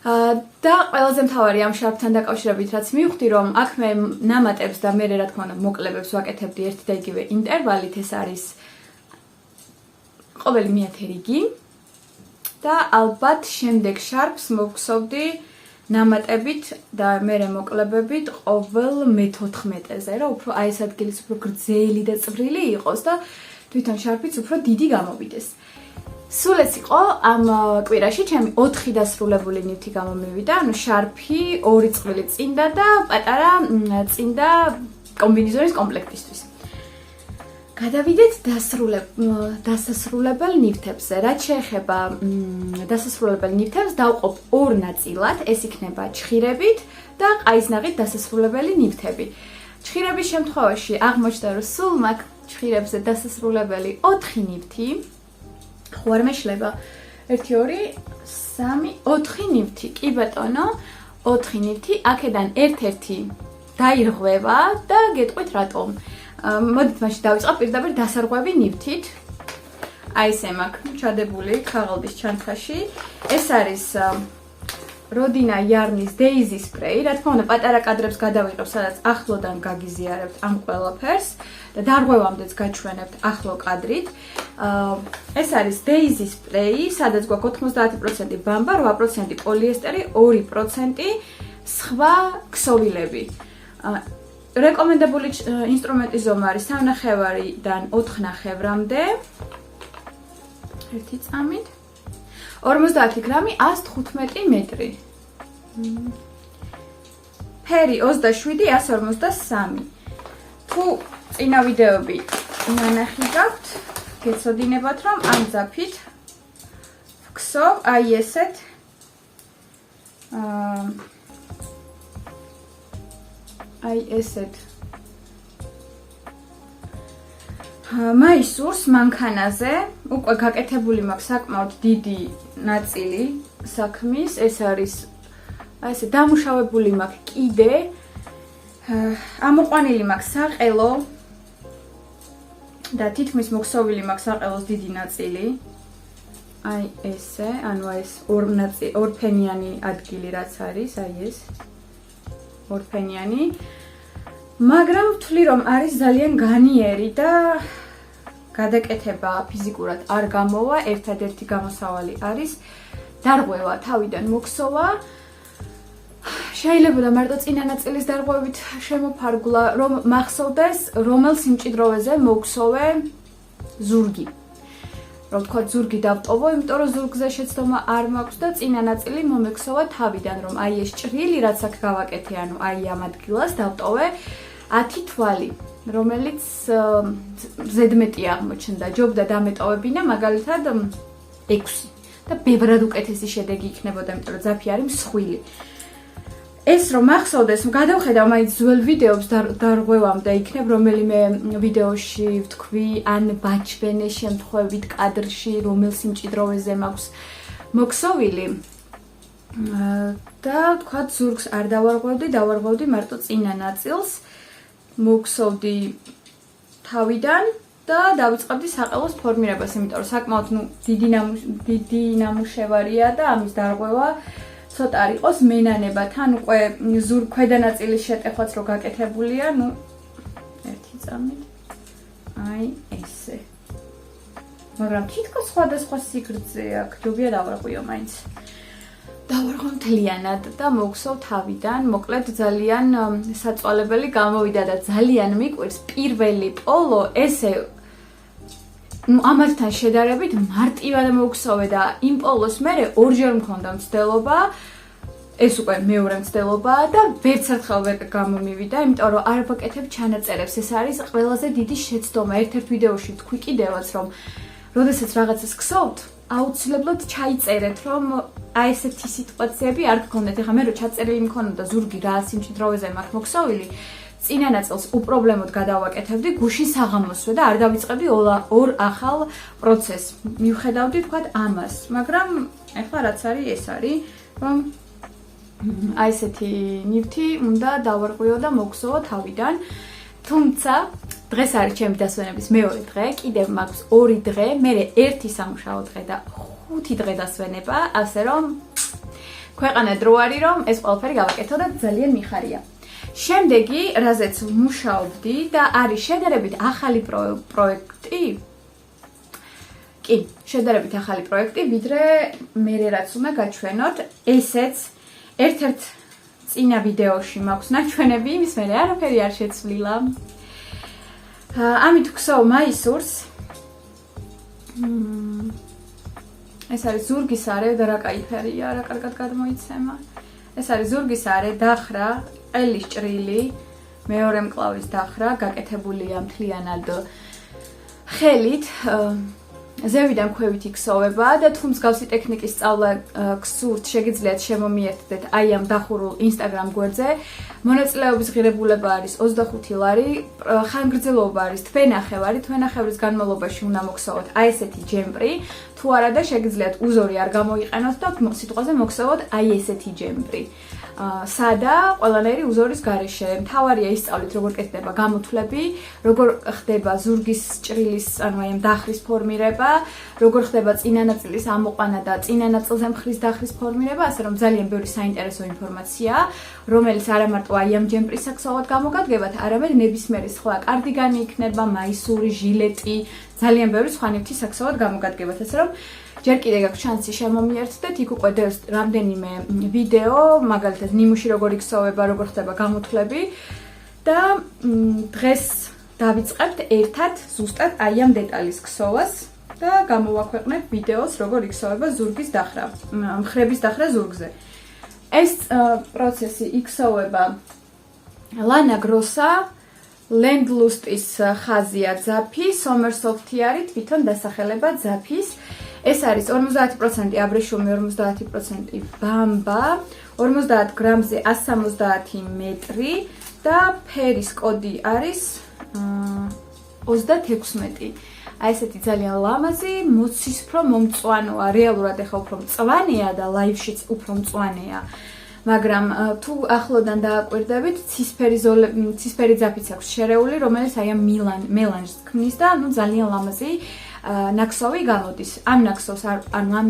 და ყველაზე მთავარი ამ შარფთან დაკავშირებით, რაც მივხვდი, რომ აქ მე ნამატებს და მე რა თქმა უნდა მოკლებებს ვაკეთებდი ერთი და იგივე ინტერვალით, ეს არის ყოველი მეათე რიგი და ალბათ შემდეგ შარფს მოვხსოვდი ნამატებით და მერე მოკლებებით ყოველ მე-14-ზე, რომ უფრო აი ეს ადგილის უფრო გრძელი და წვრილი იყოს და თვითონ შარფიც უფრო დიდი გამოვიდეს. სულ ეს იყო ამ კვირაში ჩემი 4 დასრულებული ნივთი გამომივიდა, ანუ შარფი, 2 წყვილი წინდა და პატარა წინდა კომბინიზონის კომპლექტისთვის. გადავიდეთ დასასრულებელ ნივთებზე. რაც შეეხება დასასრულებელ ნივთებს, დავყოფ 2 ნაწილად, ეს იქნება ჩხირებით და ყაისნაღით დასასრულებელი ნივთები. ჩხირების შემთხვევაში აღმოჩნდა, რომ სულ მაქვს ჩხირებზე დასასრულებელი 4 ნივთი. ხო არ მეშლება 1 2 3 4 ნივთი. კი ბატონო, 4 ნივთი. აქედან ერთ-ერთი დაირღვევა და გეტყვით რატომ. მოდით მაშინ დავიწყო პირდაპირ დასარღვევი ნივთით. აი ესე მაქვს ჩადებული ქაღალდის ჩანთაში. ეს არის როდინა იარნის Daisy Spray. რა თქმა უნდა, პატარა კადრებს გადავიღებ, სადაც ახლოდან გაგიზიარებთ ამ ყველაფერს და დარღვევამდეც გაჩვენებთ ახლო კადრით. ეს არის Daisy Spray, სადაც გვაქვს 90% ბამბა, 8% პოლიესტერი, 2% სხვა ქსოვილები. რეკომენდებული ინსტრუმენტის ზომა არის 3.5-დან 4.5-მდე. ერთი წამით 50 გრამი 115 მეტრი. ფერი 27-153. თუ წინა ვიდეოები ნანახი გაქვთ, გეცოდინებათ, რომ ამ ძაფით ვქსოვ აი ესეთ მაისურს მანქანაზე უკვე გაკეთებული მაქვს საკმაოდ დიდი ნაწილი საქმის, ეს არის აი ესე დამუშავებული მაქვს კიდე, ამოყვანილი მაქვს საყელო და თითქმის მოქსოვილი მაქვს საყელოს დიდი ნაწილი. აი ესე, ანუ ეს ორფენიანი ადგილი რაც არის, აი ეს ორფენიანი. მაგრამ ვთვლი რომ არის ძალიან განიერი და გადაკეთება ფიზიკურად არ გამოვა, ერთადერთი გამოსავალი არის დარღვევა თავიდან მოქსოვა. შეიძლება მარტო წინა ნაწილის დარღვევით შემოფარგლა, რომ მახსოვდეს რომელ სიმჭიდროვეზე მოგვსოვე ზურგი. რომ თქვა ზურგი დავტოვო, იმიტომ რომ ზურგზე შეცდომა არ მაქვს და წინა ნაწილი მომექსოვა თავიდან, რომ აი ეს ჭრილი რაც აქ გავაკეთე, ანუ აი ამ ადგილას დავტოვე 10 თვალი, რომელიც ზედმეტი აღმოჩნდა, ჯობდა დამეტოვებინა მაგალითად 6 და ბევრად უკეთესი შედეგი იქნებოდა, იმიტომ რომ ძაფი არის მსხვილი. ეს რომ მახსოვდეს, გადავხედავ მაინც ძველ ვიდეოებს დარღვევამდე იქნებ რომელიმე ვიდეოში ვთქვი, ან ბაჩვენე შემთხვევით კადრში, რომელ სიმჭიდროვეზე მაქვს მოქსოვილი. და თქვა ზურგს არ დავარღვევდი მარტო წინა ნაწილს. მოგვსოვდი თავიდან და დავიწყებდი საყელოს ფორმირებას, იმიტომ რომ საკმაოდ დიდი ნამუშევარია და ამის დარღვევა ცოტა არ იყოს მენანებად, ან უკვე ზურგ ქვედა ნაწილის შეტეხვაც რო გაკეთებულია, ნუ ერთი წამით. აი ესე. მაგრამ თითქოს სხვადასხვა სიგრძე აქვს, ჯობია დავარღვიო მაინც. დავარღვევ მთლიანად და მოვქსოვ თავიდან, მოკლედ ძალიან საწვალებელი გამოვიდა და ძალიან მიყვარს პირველი პოლო, ესე ამასთან შედარებით მარტივად მოვქსოვე და იმ პოლოს მერე ორჯერ მქონდა მცდელობა, ეს უკვე მეორე მცდელობაა და ვერც ერთხელ ვერ გამომივიდა, იმიტომ რომ არ ვაკეთებ ჩანაწერებს, ეს არის ყველაზე დიდი შეცდომა. ერთ-ერთ ვიდეოში თქვი კიდევაც, რომ როდესაც რაღაცას ქსოვთ, აუცილებლად ჩაიწერეთ, რომ აი ესეთი სიტუაციები არ გქონდეთ. ეხლა მე რო ჩაწერილი მქონოდა ზურგი რა სიმჭიდროვეზე მაქვს მოქსოვილი, წინა ნაწილს უპრობლემოდ გადავაკეთებდი გუშინ საღამოსვე და არ დავიწყებდი ორ ახალ პროცესს. მივხედავდი თქვათ ამას, მაგრამ ეხლა რაც არის, ეს არის, რომ აი ესეთი ნივთი უნდა დავარღვიო და მოვქსოვო თავიდან. თუმცა დღეს არის ჩემი დასვენების მეორე დღე, კიდევ მაქვს 2 დღე, მერე 1 სამუშაო დღე და 5 დღე დასვენება, ასე რომ ქვეყანა დრო არის, რომ ეს ყველაფერი გავაკეთო და ძალიან მიხარია. შემდეგი, რაზეც ვმუშაობდი და არის შედარებით ახალი პროექტი. კი, შედარებით ახალი პროექტი, ვიდრე მერე რაც უნდა გაჩვენოთ, ესეც ერთ-ერთ წინა ვიდეოში მაქვს ნაჩვენები, იმის მერე არაფერი არ შეცვლილა. ამით ვქსოვ მაისურს. ეს არის ზურგის არე და რა კაი ფერია, რა კარგად გადმოიცემა. ეს არის ზურგის არე, დახრა, ყელის ჭრილი, მეორე მკლავის დახრა, გაკეთებულია მთლიანად ხელით. ზევიდან ქვევით იქსოვება და თუ მსგავსი ტექნიკის სწავლა გსურთ, შეგიძლიათ შემომიერთდეთ აი ამ დახურულ Instagram გვერდზე. მონაწილეობის ღირებულება არის 25 ლარი, ხანგრძლივობა არის თვენახევრის განმავლობაში უნდა მოქსოვოთ აი ესეთი ჯემპრი, თუ არა და შეგიძლიათ უზორი არ გამოიყენოთ და სიტყვაზე მოქსოვოთ აი ესეთი ჯემპრი. სადა ყველანაირი უზორის გარეშე. მთავარია ისწავლით როგორ კეთდება გამოთვლები, როგორ ხდება ზურგის ჭრილის, ანუ აი ამ დახრის ფორმირება, როგორ ხდება წინა ნაწილის ამოყვანა და წინა ნაწილზე მხრის დახრის ფორმირება, ასე რომ ძალიან ბევრი საინტერესო ინფორმაციაა, რომელიც არა მარტო აი ამ ჯემპრის საქსოვად გამოგადგებათ, არამედ ნებისმიერი სხვა კარდიგანი იქნება, მაისური, ჟილეტი, ძალიან ბევრი სხვა ნივთი საქსოვად გამოგადგებათ, ასე რომ ჯერ კიდე გაქვს შანსი შემომიერთდეთ, იქ უკვე დევს რამდენიმე ვიდეო, მაგალითად ნიმუში როგორ იქსოვება, როგორ ხდება გამოთვლები და დღეს დავიწყებთ ერთად ზუსტად აი ამ დეტალის ქსოვას და გამოვაქვეყნებ ვიდეოს როგორ იქსოვება ზურგის დახრა, მხრების დახრა ზურგზე. ეს პროცესი იქსოვება ლანა გროსა, ლენდლუსტის ხაზია ძაფი, სომერსოფთი არის თვითონ დასახელება ძაფის. ეს არის 50% აბრეშუმი, 50% ბამბა, 50 გრამზე 170 მეტრი და ფერის კოდი არის 26. აი ესეთი ძალიან ლამაზი, მოცისფრო მომწვანოა, რეალურად ეხა უფრო მწვანეა და ლაივშიც უფრო მწვანეა. მაგრამ თუ ახლოდან დააკვირდებით, ცისფერი ძაფიც აქვს შერეული, რომელიც აი ამ მელანჟს ქმნის და ძალიან ლამაზი ნაქსოვი გამოდის. ამ ნაქსოვს ანუ ამ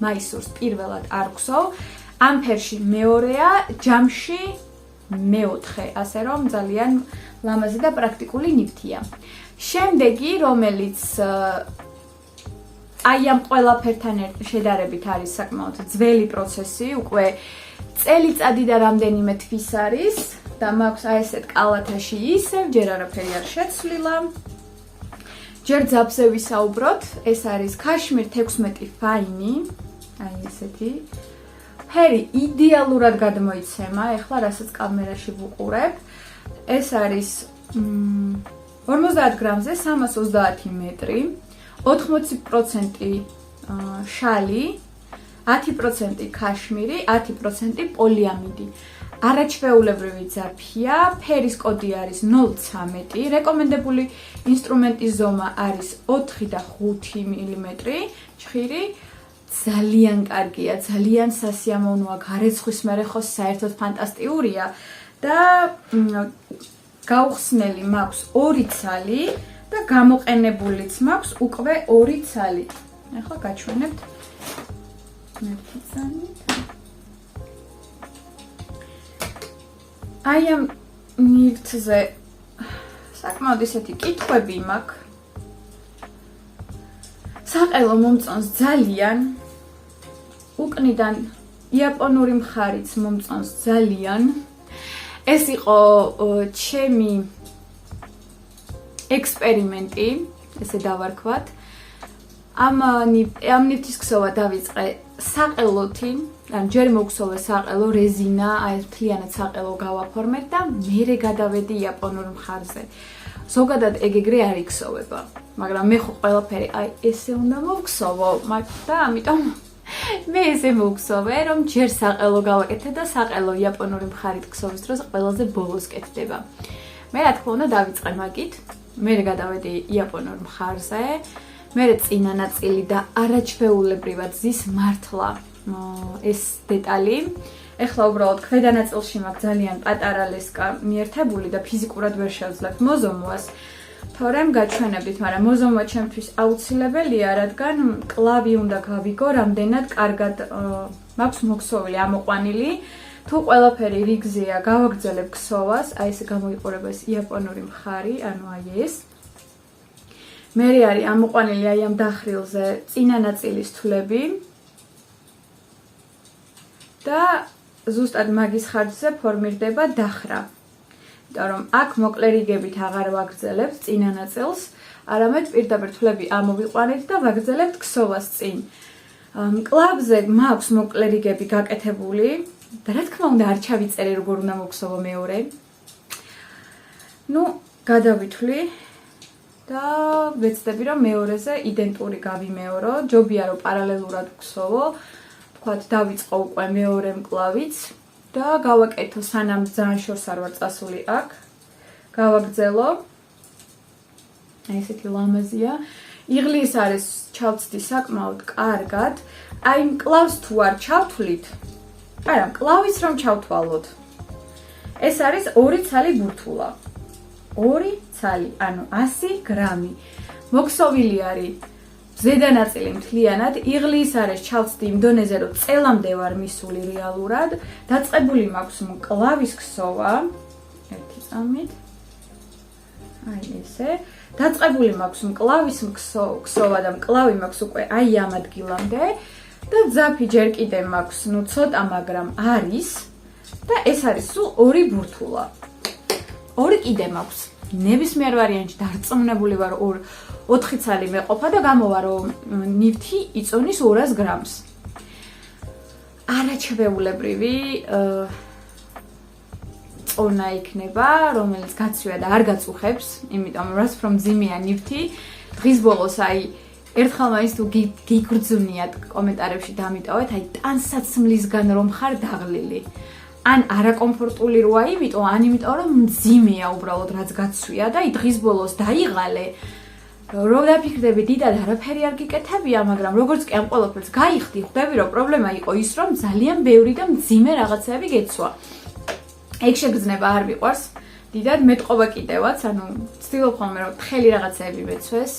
მაისურს პირველად არ გვსოვ. ამ ფერში მეორეა, ჯამში მეოთხე, ასე რომ ძალიან ლამაზი და პრაქტიკული ნივთია. შემდეგი, რომელიც აი ამ ყველაფერთან შედარებით არის საკმაოდ ძველი პროცესი, უკვე წელიწადი და რამდენიმე თვის არის და მაქვს აი ესეთ კალათაში ისევ ჯერ არაფერი არ შეცვლილა. ჯერ ძაფზე ვისაუბროთ, ეს არის ქაშმირ 16 ფაინი, აი ესეთი. ფერი იდეალურად გადმოიცემა, ეხლა რასაც კამერაში ვუყურებ. ეს არის 50 გრამზე 330 მეტრი, 80% შალი, 10% ქაშმირი, 10% პოლიამიდი. არაჩვეულებრივი ძაფია, ფერის კოდი არის 0.13, რეკომენდებული ინსტრუმენტის ზომა არის 4 და 5 მმ, ჩხირი ძალიან კარგია, ძალიან სასიამოვნოა, გარეცხვის მერე ხო საერთოდ ფანტასტიურია და გაუხსნელი მაქვს 2 ცალი და გამოყენებულიც მაქვს უკვე 2 ცალი. ახლა გაჩვენებთ ერთი ცალით. აი ამ ნივთზე საკმაოდ ისეთი კითხვები მაქვს. საყელო მომწონს ძალიან. უკნიდან იაპონური მხარიც მომწონს ძალიან. ეს იყო ჩემი ექსპერიმენტი, ესე დავარქვათ. ამ ნივთის ქსოვა დავიწყე საყელოთი, ან ჯერ მოგსოვე საყელო რეზინა, აი მთლიანად საყელო გავაფორმეთ და მერე გადავედი იაპონურ მხარზე. ზოგადად ეგრე არ იქსოვება, მაგრამ მე ხო ყველაფერი აი ესე უნდა მოვქსოვო, და ამიტომ მე ესე მოვქსოვე, რომ ჯერ საყელო გავაკეთე და საყელო იაპონური მხარით ქსოვის დროს ყველაზე ბოლოს კეთდება. მე რა თქმა უნდა დავიწყე მაგით, მერე გადავედი იაპონურ მხარზე. მე წინა ნაწილი და არაჩვეულებრივად ზის მართლა ეს დეტალი. ეხლა უბრალოდ ქვედა ნაწილში მაქვს ძალიან პატარა ლესკა მიერთებული და ფიზიკურად ვერ შევძლებთ მოზომვას. თორემ გაჩვენებდით, მაგრამ მოზომვა ჩემთვის აუცილებელია, რადგან კლავი უნდა გავიგო, რამდენად კარგად მაქვს მოქსოვილი ამოყვანილი. თუ ყველაფერი რიგზეა, გავაგრძელებ ქსოვას, აი ესე გამოიყურება ეს იაპონური მხარი, ანუ აი ეს. მერე არის ამოყვანილი აი ამ დახრილზე წინა ნაწილის თვლები და ზუსტად მაგის ხარჯზე ფორმირდება დახრა. იმიტომ რომ აქ მოკლე რიგებით აღარ ვაგრძელებთ წინა ნაწილს, არამედ პირდაპირ თვლები ამოვიყვანეთ და ვაგრძელებთ ქსოვას წინ. მკლავზე მაქვს მოკლე რიგები გაკეთებული და რა თქმა უნდა არ ჩავიწერე როგორ უნდა მოვქსოვო მეორე. გადავითვლი და ვეცდები რომ მეორეზე იდენტური გავიმეორო, ჯობია რომ პარალელურად ვქსოვო. თქვათ დავიწყო უკვე მეორე მკლავიც და გავაკეთო სანამ ძალიან შორს არ ვარ წასული აქ. გავაგრძელო. აი ესეთი ლამაზია. იღლის არის ჩავწდი საკმაოდ კარგად. აი მკლავს თუ არ ჩავთვლით, არა მკლავის რომ ჩავთვალოთ. ეს არის 2 ცალი ბურთულა. 2 ცალი, ანუ 100 გრამი. მოქსოვილი არის ზედა ნაწილი მთლიანად, იღლის არის ჩავწდი იმ დონეზე, რომ წელამდე ვარ მისული რეალურად. დაწყებული მაქვს მკლავის ქსოვა. ერთი წამით. აი ესე. დაწყებული მაქვს მკლავის ქსოვა და მკლავი მაქვს უკვე აი ამ ადგილამდე და ძაფი ჯერ კიდე მაქვს, ცოტა, მაგრამ არის და ეს არის სულ 2 ბურთულა. 2 კიდე მაქვს. ნებისმიერ ვარიანტში დარწმუნებული ვარ 4 ცალი მეყოფა და გამოვა რომ ნივთი იწონის 200 გრამს. არაჩვეულებრივი წონა იქნება, რომელიც გაცვია და არ გაწუხებს, იმიტომ რომ რომ მძიმეა ნივთი, დღის ბოლოს აი ერთხელ მაინც თუ გიგრძვნიათ კომენტარებში დამიტოვეთ, აი ტანსაცმლისგან რომ ხარ დაღლილი. ან არაკომფორტული როა, იმიტომ რომ მძიმეა უბრალოდ რაც გაცვია და აი დღის ბოლოს დაიღალე. რომ დაფიქრდები დიდად არაფერი არ გიკეთებია, მაგრამ როგორც კი ამ ყველაფერს გაიხდი, ხვდები რომ პრობლემა იყო ის, რომ ძალიან ბევრი და მძიმე რაღაცები გეცვა. ეგ შეგრძნება არ მიყვარს. დიდად მეტყობა კიდევაც, ანუ ვცდილობ ხოლმე რომ თხელი რაღაცები მეცვეს.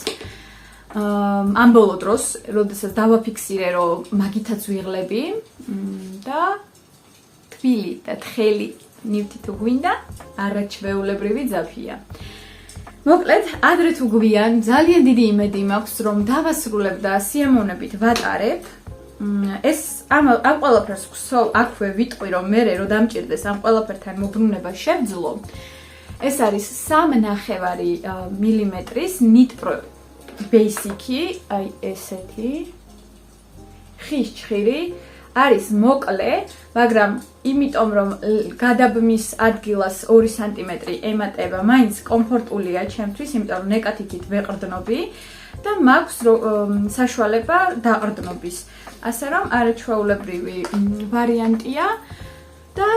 ამ ბოლო დროს, როდესაც დავაფიქსირე, რომ მაგითაც ვიღლები და თბილი და თხელი ნივთი თუ გვინდა, არაჩვეულებრივი ძაფია. მოკლედ, ადრე თუ გვიან, ძალიან დიდი იმედი მაქვს, რომ დავასრულებ და სიამოვნებით ვატარებ. ეს ამ ყველაფერს ვხსოვ, აქვე ვიტყვი, რომ მე რო დამჭირდეს ამ ყველაფერთან მობრუნება შევძლო. ეს არის 3.5 მილიმეტრის ნიტპრო ბეისიკი, აი ესეთი ხის ჩხირი, არის მოკლე, მაგრამ იმიტომ რომ გადაბმის ადგილას 2 სანტიმეტრი ემატება, მაინც კომფორტულია ჩემთვის, იმიტომ რომ ნეკათით ვეყრდნობი და მაქვს საშუალება დაყრდნობის. ასე რომ არაჩვეულებრივი ვარიანტია და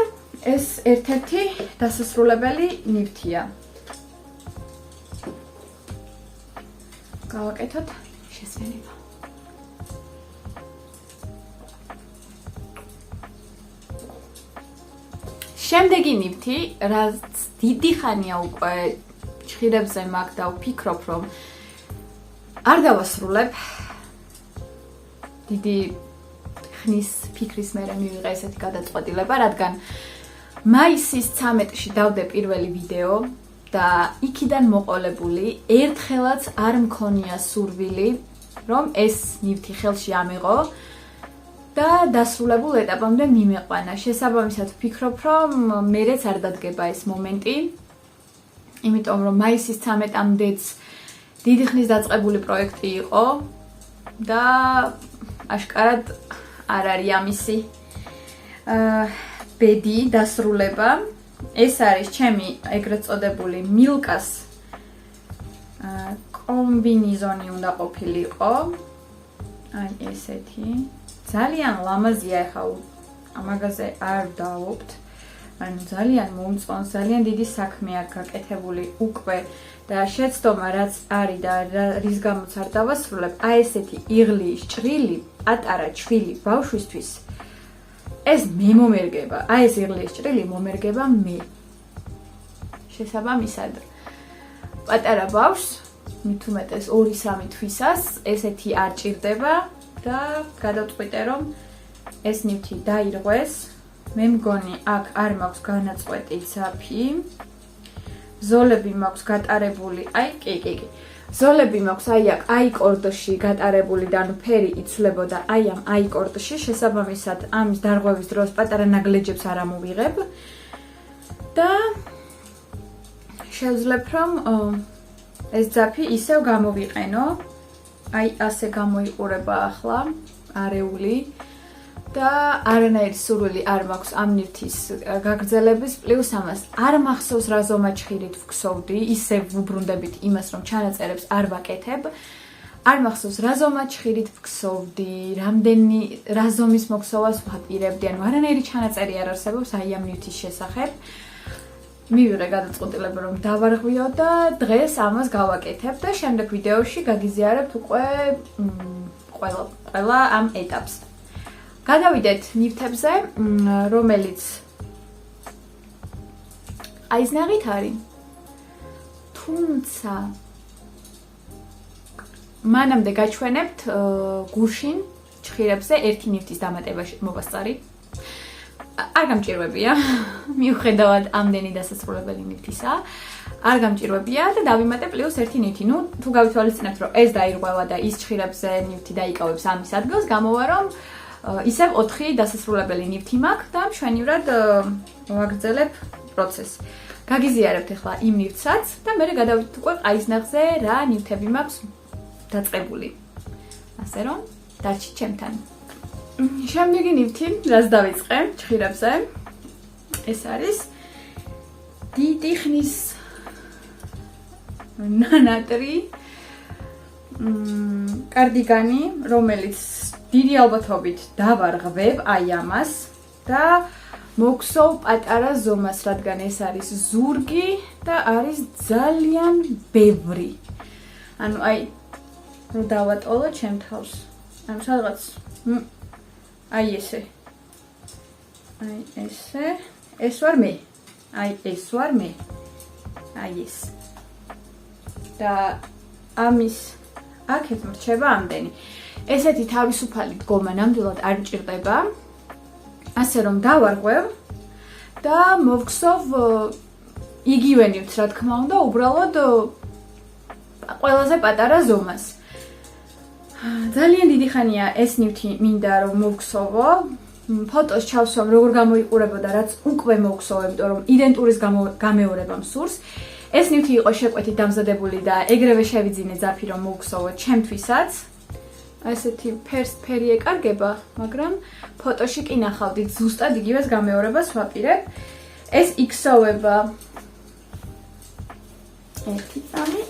ეს ერთ-ერთი დასასრულებელი ნივთია. გავაკეთოთ შესვენება. შემდეგი ნივთი, რაც დიდი ხანია უკვე ჩხირებზე მაქვს და ვფიქრობ, რომ არ დავასრულებ. დიდი ხნის ფიქრის მერე მივიღე ესეთი გადაწყვეტილება, რადგან მაისის 13-ში დავდე პირველი ვიდეო და იქიდან მოყოლებული ერთხელაც არ მქონია სურვილი, რომ ეს ნივთი ხელში ამიღო და დასრულებულ ეტაპამდე მიმეყვანა. შესაბამისად ვფიქრობ, რომ მერეც არ დადგება ეს მომენტი, იმიტომ რომ მაისის 13-მდეც დიდი ხნის დაწყებული პროექტი იყო და აშკარად არ არის ამისი ბედი დასრულება. ეს არის ჩემი ეგრეთ წოდებული მილკას კომბინიზონი უნდა ყოფილიყო. აი ესეთი. ძალიან ლამაზია, ახლა ამაგაზე არ დავობთ. ანუ ძალიან მომწონს, ძალიან დიდი საქმეა გაკეთებული უკვე და შეცდომა რაც არის და რის გამოც არ დავასრულებ, აი ესეთი იღლიის ჭრილი, პატარა ჩვილი ბავშვისთვის ეს მე მომერგება. აი ეს იღლიის ჭრილი მომერგება მე. შესაბამისად, პატარა ბავშვს მით უმეტეს 2-3 თვისას ესეთი არ ჭირდება და გადავწყვიტე, რომ ეს ნივთი დაირღვეს. მე მგონი, აქ არ მაქვს განაწყვეტი ძაფი. ზოლები მაქვს გატარებული, კი. ზოლები მაქვს აი აქ აიკორდში გატარებული და ანუ ფერი იცვლებოდა აი ამ აიკორდში, შესაბამისად ამის დარღვევის დროს პატარა ნაგლეჯებს არ ამოვიღებ და შევძლებ, რომ ეს ძაფი ისევ გამოვიყენო. აი ასე გამოიყურება ახლა არეული და არანაირი სურვილი არ მაქვს ამ ნივთის გაგრძელების, პლუს ამას არ მახსოვს რა ზომად ჩხირით ვქსოვდი, ისე ვუბრუნდებით იმას, რომ ჩანაწერებს არ ვაკეთებ. არ მახსოვს რა ზომად ჩხირით ვქსოვდი, რა ზომის მოქსოვას ვაპირებდი, ანუ არანაირი ჩანაწერი არ არსებობს აი ამ ნივთის შესახებ. მივიღე გადაწყვეტილება, რომ დავარღვიო და დღეს ამას გავაკეთებ და შემდეგ ვიდეოში გაგიზიარებთ უკვე ყველა ამ ეტაპს. გადავიდეთ ნივთებზე, რომელიც აიზნაღით არის. თუმცა მანამდე გაჩვენებთ გუშინ ჩხირებზე ერთი ნივთის დამატებაში მოვასწარი. არ გამჭირვებია, მიუხედავად ამდენი დასასრულებელი ნივთისა, არ გამჭირვებია და დავიმატე პლუს ერთი ნივთი. ნუ თუ გავითვალისწინებთ, რომ ეს დაირღვევა და ის ჩხირებზე ნივთი დაიკავებს ამის ადგილს, გამოვა რომ ისევ 4 დასასრულებელი ნივთი მაქვს და მშვენივრად ვაგრძელებ პროცესს. გაგიზიარებთ ახლა იმ ნივთსაც და მე გადავიდეთ უკვე ყაიზნაღზე რა ნივთები მაქვს დაწყებული. ასე რომ დარჩით ჩემთან. შემდეგი ნივთი, რაც დავიწყე ჩხირებზე, ეს არის დიდი ხნის ნანატრი კარდიგანი, რომელიც დიდი ალბათობით დავარღვევ აი ამას და მოგსოვ პატარა ზომას, რადგან ეს არის ზურგი და არის ძალიან ბევრი. ანუ აი რო დავატოლო ჩემ თავს. ანუ სადღაც აი ესე. აი ესე. ეს ვარ მე. აი ეს ვარ მე. აი ეს. და ამის აქეთ მრჩება ამდენი. ესეთი თავისუფალი დგომა ნამდვილად არ მჭირდება. ასე რომ დავარღვევ და მოვგსოვ იგივე ნივთს, რა თქმა უნდა, უბრალოდ ყველაზე პატარა ზომას. ძალიან დიდი ხანია ეს ნივთი მინდა რომ მოვგსოვო. ფოტოს ჩავსვამ როგორ გამოიყურებოდა, რაც უკვე მოვგსოვ, იმიტომ რომ იდენტურის გამეორება მსურს. ეს ნივთი იყო შეკვეთით დამზადებული და ეგრევე შევიძინე ძაფი რომ მოვგსოვოთ ჩემთვისაც. ესეთი ფერი ეკარგება, მაგრამ ფოტოში კი ნახავდით ზუსტად იგივეს გამეორებას ვაპირებ. ეს იქსოვება ერთი წამით.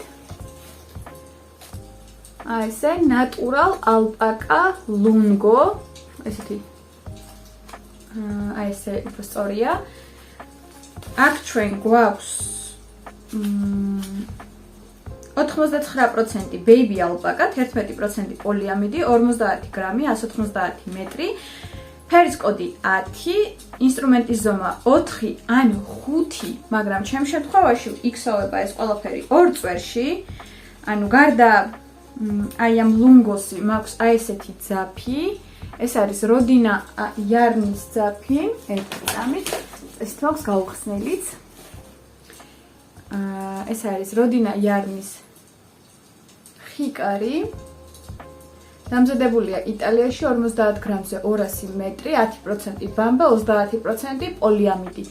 აი ესე ნატურალ ალპაკა ლუნგო, ესეთი აი ესე უფრო სწორია. აქ ჩვენ გვაქვს 99% baby alpaca, 11% პოლიამიდი, 50 გრამი, 190 მეტრი. ფერის კოდი 10, ინსტრუმენტის ზომა 4 ან 5, მაგრამ ჩემ შემთხვევაში იქსოვება ეს ყველაფერი ორ წვერში. ანუ გარდა აი ამ ლუნგოსი მაქვს აი ესეთი ძაფი. ეს არის როდინა იარნის ძაფი, ერთი წამით. ეს მაქვს გაუხსნელიც. ეს არის როდინა იარნის ხიკარი. დამზადებულია იტალიაში 50 გრამზე 200 მეტრი, 10% ბამბა, 30% პოლიამიდი.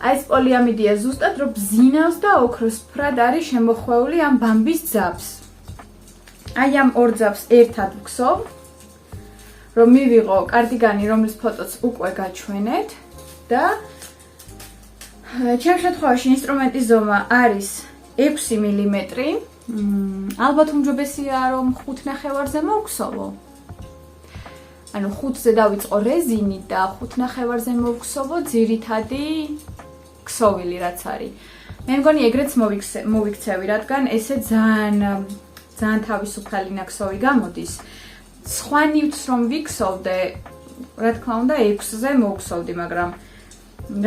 აი ეს პოლიამიდია ზუსტად რომ ბზინავს და ოქროსფრად არის შემოხვეული ამ ბამბის ძაფს. აი ამ ორ ძაფს ერთად ვგსოვ, რომ მივიღო კარდიგანი, რომლის ფოტოც უკვე გაჩვენეთ და ჩემ შემთხვევაში ინსტრუმენტის ზომა არის 6 მმ. ალბათ უმჯობესია რომ 5 ნახევარზე მოვგსოვო. ანუ 5-ზე დავიწყო რეზინით და 5 ნახევარზე მოვგსოვო ძირითადი ქსოვილი რაც არის. მე მგონი ეგრეც მოვიქცევი, რადგან ესე ძალიან თავისუფალი ნაქსოვი გამოდის. სხვა ნივთს რომ ვიქსოვდე, რა თქმა უნდა 6-ზე მოვგსოვდი, მაგრამ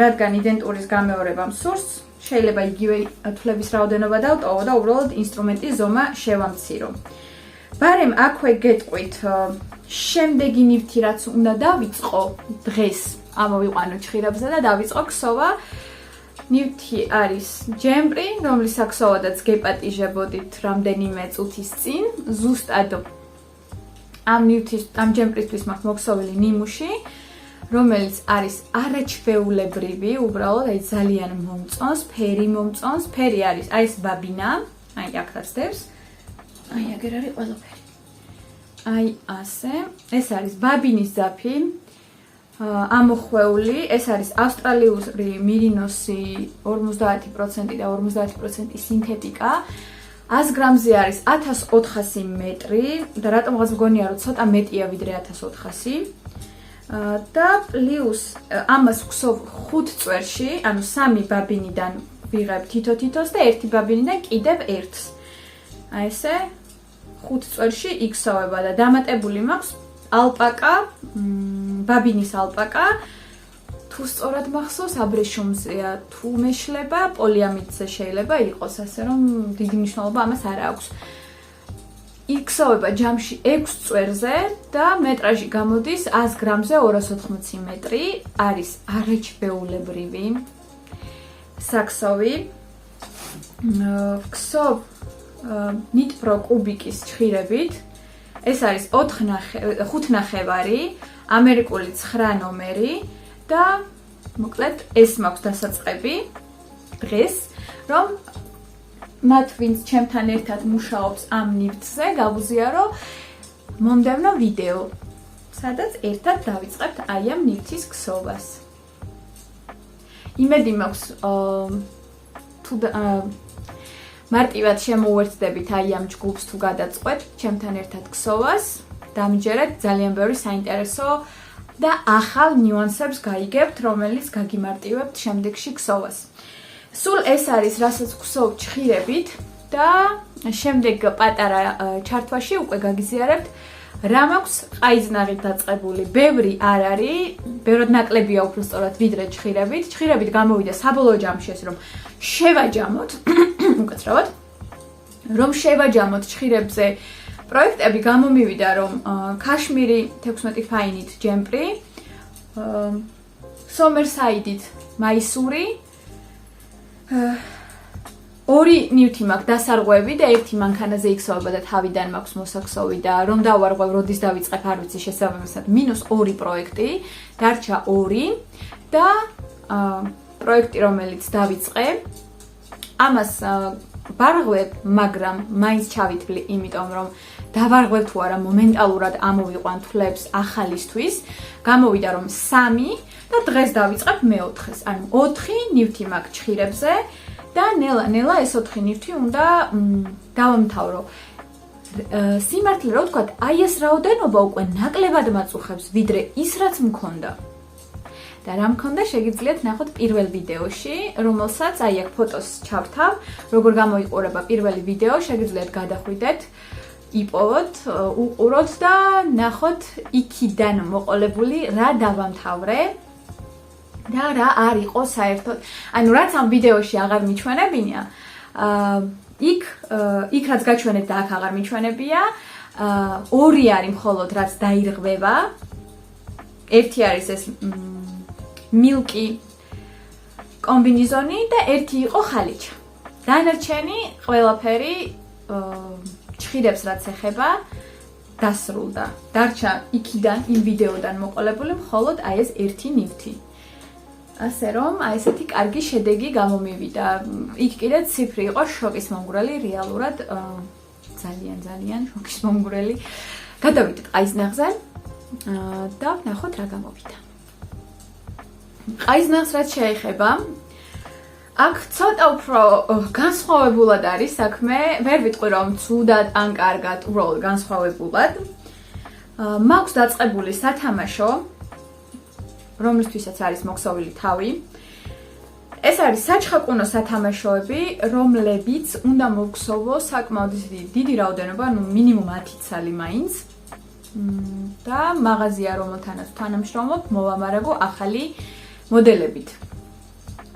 რადგან იდენტურის გამეორება მსურს, შეიძლება იგივე თვლების რაოდენობა დავტოვო და უბრალოდ ინსტრუმენტის ზომა შევამცირო. ბარემ აქვე გეტყვით, შემდეგი ნივთი რაც უნდა დავიწყო დღეს, ამოვიყვანო ჩხირებზე და დავიწყო ქსოვა. ნივთი არის ჯემპრი, რომლის აქსოვადაც გეპატიჟებოდით რამდენიმე წუთის წინ, ზუსტად ამ ჯემპრისთვის მაქვს მოქსოვილი ნიმუში, რომელიც არის არაჩვეულებრივი, უბრალოდ აი ძალიან მომწონს, ფერი მომწონს, ფერი არის აი ეს ბაბინა, აი აქ დაცდებს. აი აგერ არის ყველაფერი. აი ასე, ეს არის ბაბინის ძაფი, ამოხვეული, ეს არის ავსტრალიური მირინოსი 50% და 50% სინთეტიკა. 100 გრამზე არის 1400 მეტრი და რატომღაც მგონია რომ ცოტა მეტია ვიდრე 1400. და პლუს ამას ვგსოვ 5 წვერში, ანუ 3 ბაბინიდან ვიღებ თითო-თითოს და 1 ბაბინიდან კიდევ 1-ს. აი ესე 5 წვერში იქსოვება და დამატებული მაქვს ალპაკა, ბაბინის ალპაკა. თუ სწორად მახსოვს, აბრეშუმზეა, თუ მეშლება, პოლიამიდზე შეიძლება იყოს, ასე რომ დიდი მნიშვნელობა ამას არ აქვს. იქსოვება ჯამში 6 წვერზე და მეტრაჟი გამოდის 100 გრამზე 280 მეტრი, არის არაჩვეულებრივი საქსოვი. ვგსოვ ნიტპრო კუბიკის ჩხირებით. ეს არის 5 ნახევარი, ამერიკული 9 ნომერი და მოკლედ ეს მაქვს დასაწყები დღეს, რომ მათ ვინც ჩემთან ერთად მუშაობს ამ ნივთზე, გავუზიარო მომდევნო ვიდეო, სადაც ერთად დავიწყებთ აი ამ ნივთის ქსოვას. იმედი მაქვს თუ მარტივად შემოუერთდებით აი ამ ჯგუფს თუ გადაწყვეტ ჩემთან ერთად ქსოვას, დამიჯერეთ ძალიან ბევრი საინტერესო და ახალ ნიუანსებს გაიგებთ, რომელიც გაგიმარტივებთ შემდეგში ქსოვას. სულ ეს არის, რასაც ქსოვ ჩხირებით და შემდეგ პატარა ჩართვაში უკვე გაგიზიარებთ რა მაქვს ყაიზნაღით დაწყებული. ბევრი არ არის, ბევრად ნაკლებია უფრო სწორად ვიდრე ჩხირებით. ჩხირებით გამოვიდა საბოლოო ჯამში ეს რომ შევაჯამოთ, უკაცრავად, რომ შევაჯამოთ ჩხირებზე პროექტები გამომივიდა რომ ქაშმირი 16 ფაინით ჯემპრი, სომერსაიდით მაისური, ორი ნივთი მაქვს დასარღვევი და ერთი მანქანაზე იქსოვება და თავიდან მაქვს მოსაქსოვი და რომ დავარღვევ, როდის დავიწყებ, არ ვიცი შესაბამისად -2 პროექტი, დარჩა 2 და პროექტი რომელიც დავიწყე, ამას ვარღვევ, მაგრამ მაინც ჩავითვლი, იმიტომ რომ დავარღვევ თუ არა მომენტალურად ამოვიყვან თვლებს ახალისთვის, გამოვიდა რომ 3 და დღეს დავიწყებ მე-4-ს, ანუ 4 ნივთი მაქვს ჩხირებზე. და ნელა ეს 4 ნივთი უნდა დავამთავრო. სიმართლე რა ვთქვათ, აი ეს რაოდენობა უკვე ნაკლებად მაწუხებს, ვიდრე ის რაც მქონდა. და რა მქონდა შეგიძლიათ ნახოთ პირველ ვიდეოში, რომელსაც აი აქ ფოტოს ჩავთავ, როგორ გამოიყურება პირველი ვიდეო, შეგიძლიათ გადახვიდეთ, იპოვოთ, უყუროთ და ნახოთ იქიდან მოყოლებული რა დავამთავრე. და რა არ იყო საერთოდ, ანუ რაც ამ ვიდეოში აღარ მიჩვენებინია, იქ რაც გაჩვენეთ და აქ აღარ მიჩვენებია, 2 არის მხოლოდ რაც დაირღვევა. ერთი არის ეს მილკი კომბინეზონი და ერთი იყო ხალიჩა. დანარჩენი ყველაფერი ჩხირებს რაც ეხება დასრულდა. დარჩა იქიდან იმ ვიდეოდან მოყოლებული მხოლოდ აი ეს ერთი ნივთი. ასე რომ, აი ესეთი კარგი შედეგი გამომივიდა. იქ კიდე ციფრი იყო შოკის მომგვრელი, რეალურად ძალიან შოკის მომგვრელი. გადავიდეთ ყაიზნაღზე და ვნახოთ რა გამოვიდა. ყაიზნაღს რაც შეეხება, აქ ცოტა უფრო განსხვავებულად არის საქმე, ვერ ვიტყვი რომ ცუდად ან კარგად, უბრალოდ განსხვავებულად. მაქვს დაწყებული სათამაშო, რომლისთვისაც არის მოქსოვილი თავი. ეს არის საჩხაკუნო სათამაშოები, რომლებიც უნდა მოგხსოვო საკმაოდ დიდი რაოდენობა, ну მინიმუმ 10 ცალი მაინც. და მაღაზია რომელთანაც თანამშრომლობ, მოვამარაგო ახალი მოდელებით.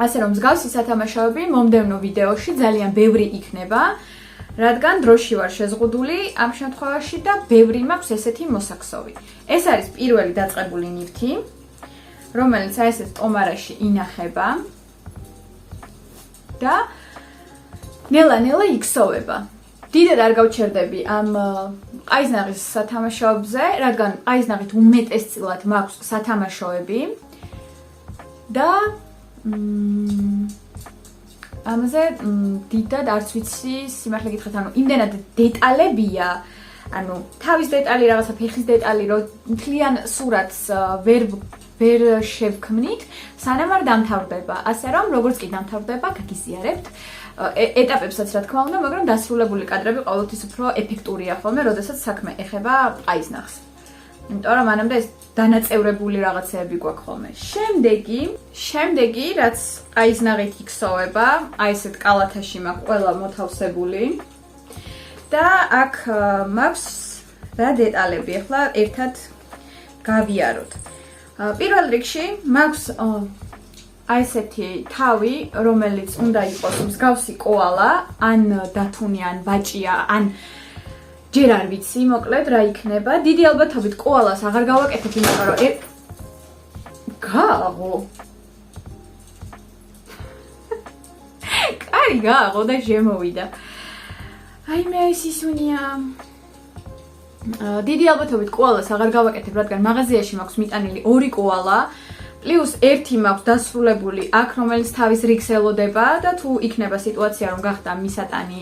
ასე რომ მსგავსი სათამაშოები მომდევნო ვიდეოში ძალიან ბევრი იქნება, რადგან დროში ვარ შეზღუდული ამ შემთხვევაში და ბევრი მაქვს ესეთი მოსაქსოვი. ეს არის პირველი დაწყებული ნივთი, რომელიც აი ესეთ ტომარაში ინახება და ნელა იქსოვება. დიდად არ გავჩერდები ამ ყაიზნაღის სათამაშოებზე, რადგან ყაიზნაღით უმეტესწილად მაქვს სათამაშოები და ამაზე დიდად არც ვიცი სიმართლე გითხრათ, ანუ იმდენად დეტალებია, ანუ თავის დეტალი, რაღაცა ფეხის დეტალი, რომ მთლიან სურათს ვერ შევქმნით, სანამ არ დამთავრდება. ასე რომ, როგორც კი დამთავრდება, გაგიზიარებთ ეტაპებსაც რა თქმა უნდა, მაგრამ დასრულებული კადრები ყოველთვის უფრო ეფექტურია ხოლმე, როდესაც საქმე ეხება ყაიზნაღს. იმიტომ რომ მანამდე ეს დანაწევრებული რაღაცეები გვაქვს ხოლმე. შემდეგი, რაც ყაიზნაღით იქსოვება, აი ესეთ კალათაში მაქვს ყველა მოთავსებული. და აქ მაქვს რა დეტალები, ახლა ერთად გავიაროთ. პირველ რიგში მაქვს აი ესეთი თავი, რომელიც უნდა იყოს მსგავსი კოალა, ან დათუნი, ან ბაჭია, ან ჯერ არ ვიცი, მოკლედ რა იქნება. დიდი ალბათობით კოალას აღარ გავაკეთებ, იმიტომ რომ გააღო. კარი გააღო და შემოვიდა. აი მე სისუნია. დიდი ალბათობით კოალას აღარ გავაკეთებ, რადგან მაღაზიაში მაქვს მიტანილი 2 კოალა, პლუს ერთი მაქვს დასრულებული აქ, რომელიც თავის რიგს ელოდება და თუ იქნება სიტუაცია, რომ გახდა მისატანი,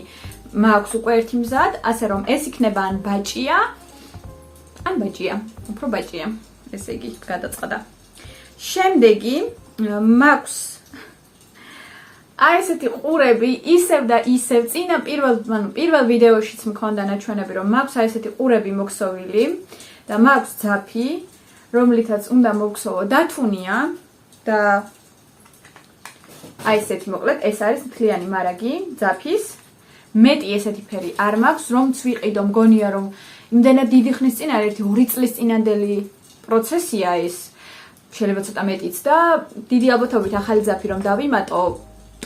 მაქვს უკვე ერთი მზად, ასე რომ ეს იქნება ან ბაჭია, უფრო ბაჭია, ესე იგი გადაწყდა. შემდეგი მაქვს აი ესეთი ყურები ისევ და ისევ წინა პირველ ვიდეოშიც მქონდა ნაჩვენები რომ მაქვს აი ესეთი ყურები მოქსოვილი და მაქვს ძაფი რომლითაც უნდა მოვქსოვო დათუნია და აი ესეთი მოკლედ ეს არის მთლიანი მარაგი ძაფის მეტი ესეთი ფერი არ მაქვს რომც ვიყიდო მგონია რომ იმდენად დიდი ხნის წინ არის 2 წლის წინანდელი პროცესია ეს შეიძლება ცოტა მეტიც და დიდი ალბათობით ახალი ძაფი რომ დავიმატო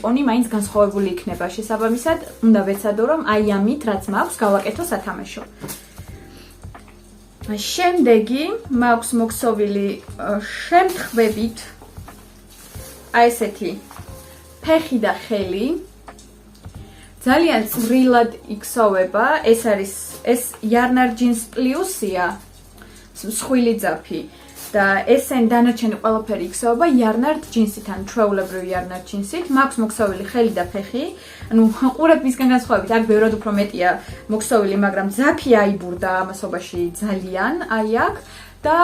ტონი მაინც განსხვავებული იქნება შესაბამისად უნდა ვეცადო რომ აი ამით რაც მაქვს გავაკეთო სათამაშო შემდეგი მაქვს მოქსოვილი შემთხვევით აი ესეთი ფეხი და ხელი ძალიან წვრილად იქსოვება ეს Yarnar Jeans პლუსია მსხვილი ძაფი და ესენ დანარჩენი ყველაფერი იქსოვება Yarnar Jeans-თან ჩვეულებრივი Yarnar Jeans-ით მაქვს მოქსოვილი ხელი და ფეხი ანუ ყურებისგან განსხვავებით აქ ბევრად უფრო მეტია მოქსოვილი მაგრამ ძაფი აიბურდა ამასობაში ძალიან აი აქ და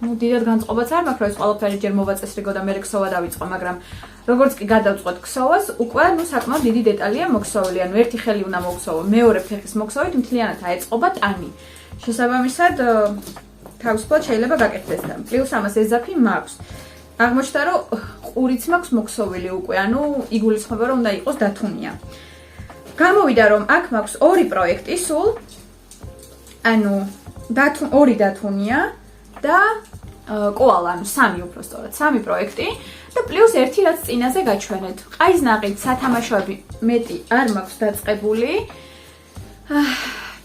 ну დიდად განწყობაც არ მაქვს რომ ეს ყველაფერი ჯერ მოვაწესრიგო და მე ქსოვა დავიწყო მაგრამ როგორც კი გადავწყვეტ ქსოვას უკვე ну საკმაოდ დიდი დეტალია მოქსოვილი ანუ ერთი ხელი უნდა მოვქსოვო მეორე ფეხის მოქსოვით მთლიანად აეწყობა ტანი შესაბამისად თავისუფლად შეიძლება გაკეთდეს და პლუს ამას ეს ძაფი მაქვს აღმოჩნდა რომ ყურიც მაქვს მოქსოვილი უკვე ანუ იგულისხმება რომ უნდა იყოს დათუნია გამოვიდა რომ აქ მაქვს ორი პროექტი სულ ანუ ორი დათუნია და კოალა ანუ სამი უბრალოდ სამი პროექტი და პლუს ერთი რაც წინაზე გაჩვენეთ ყაიზნაყით სათამაშოები მეტი არ მაქვს დაწყებული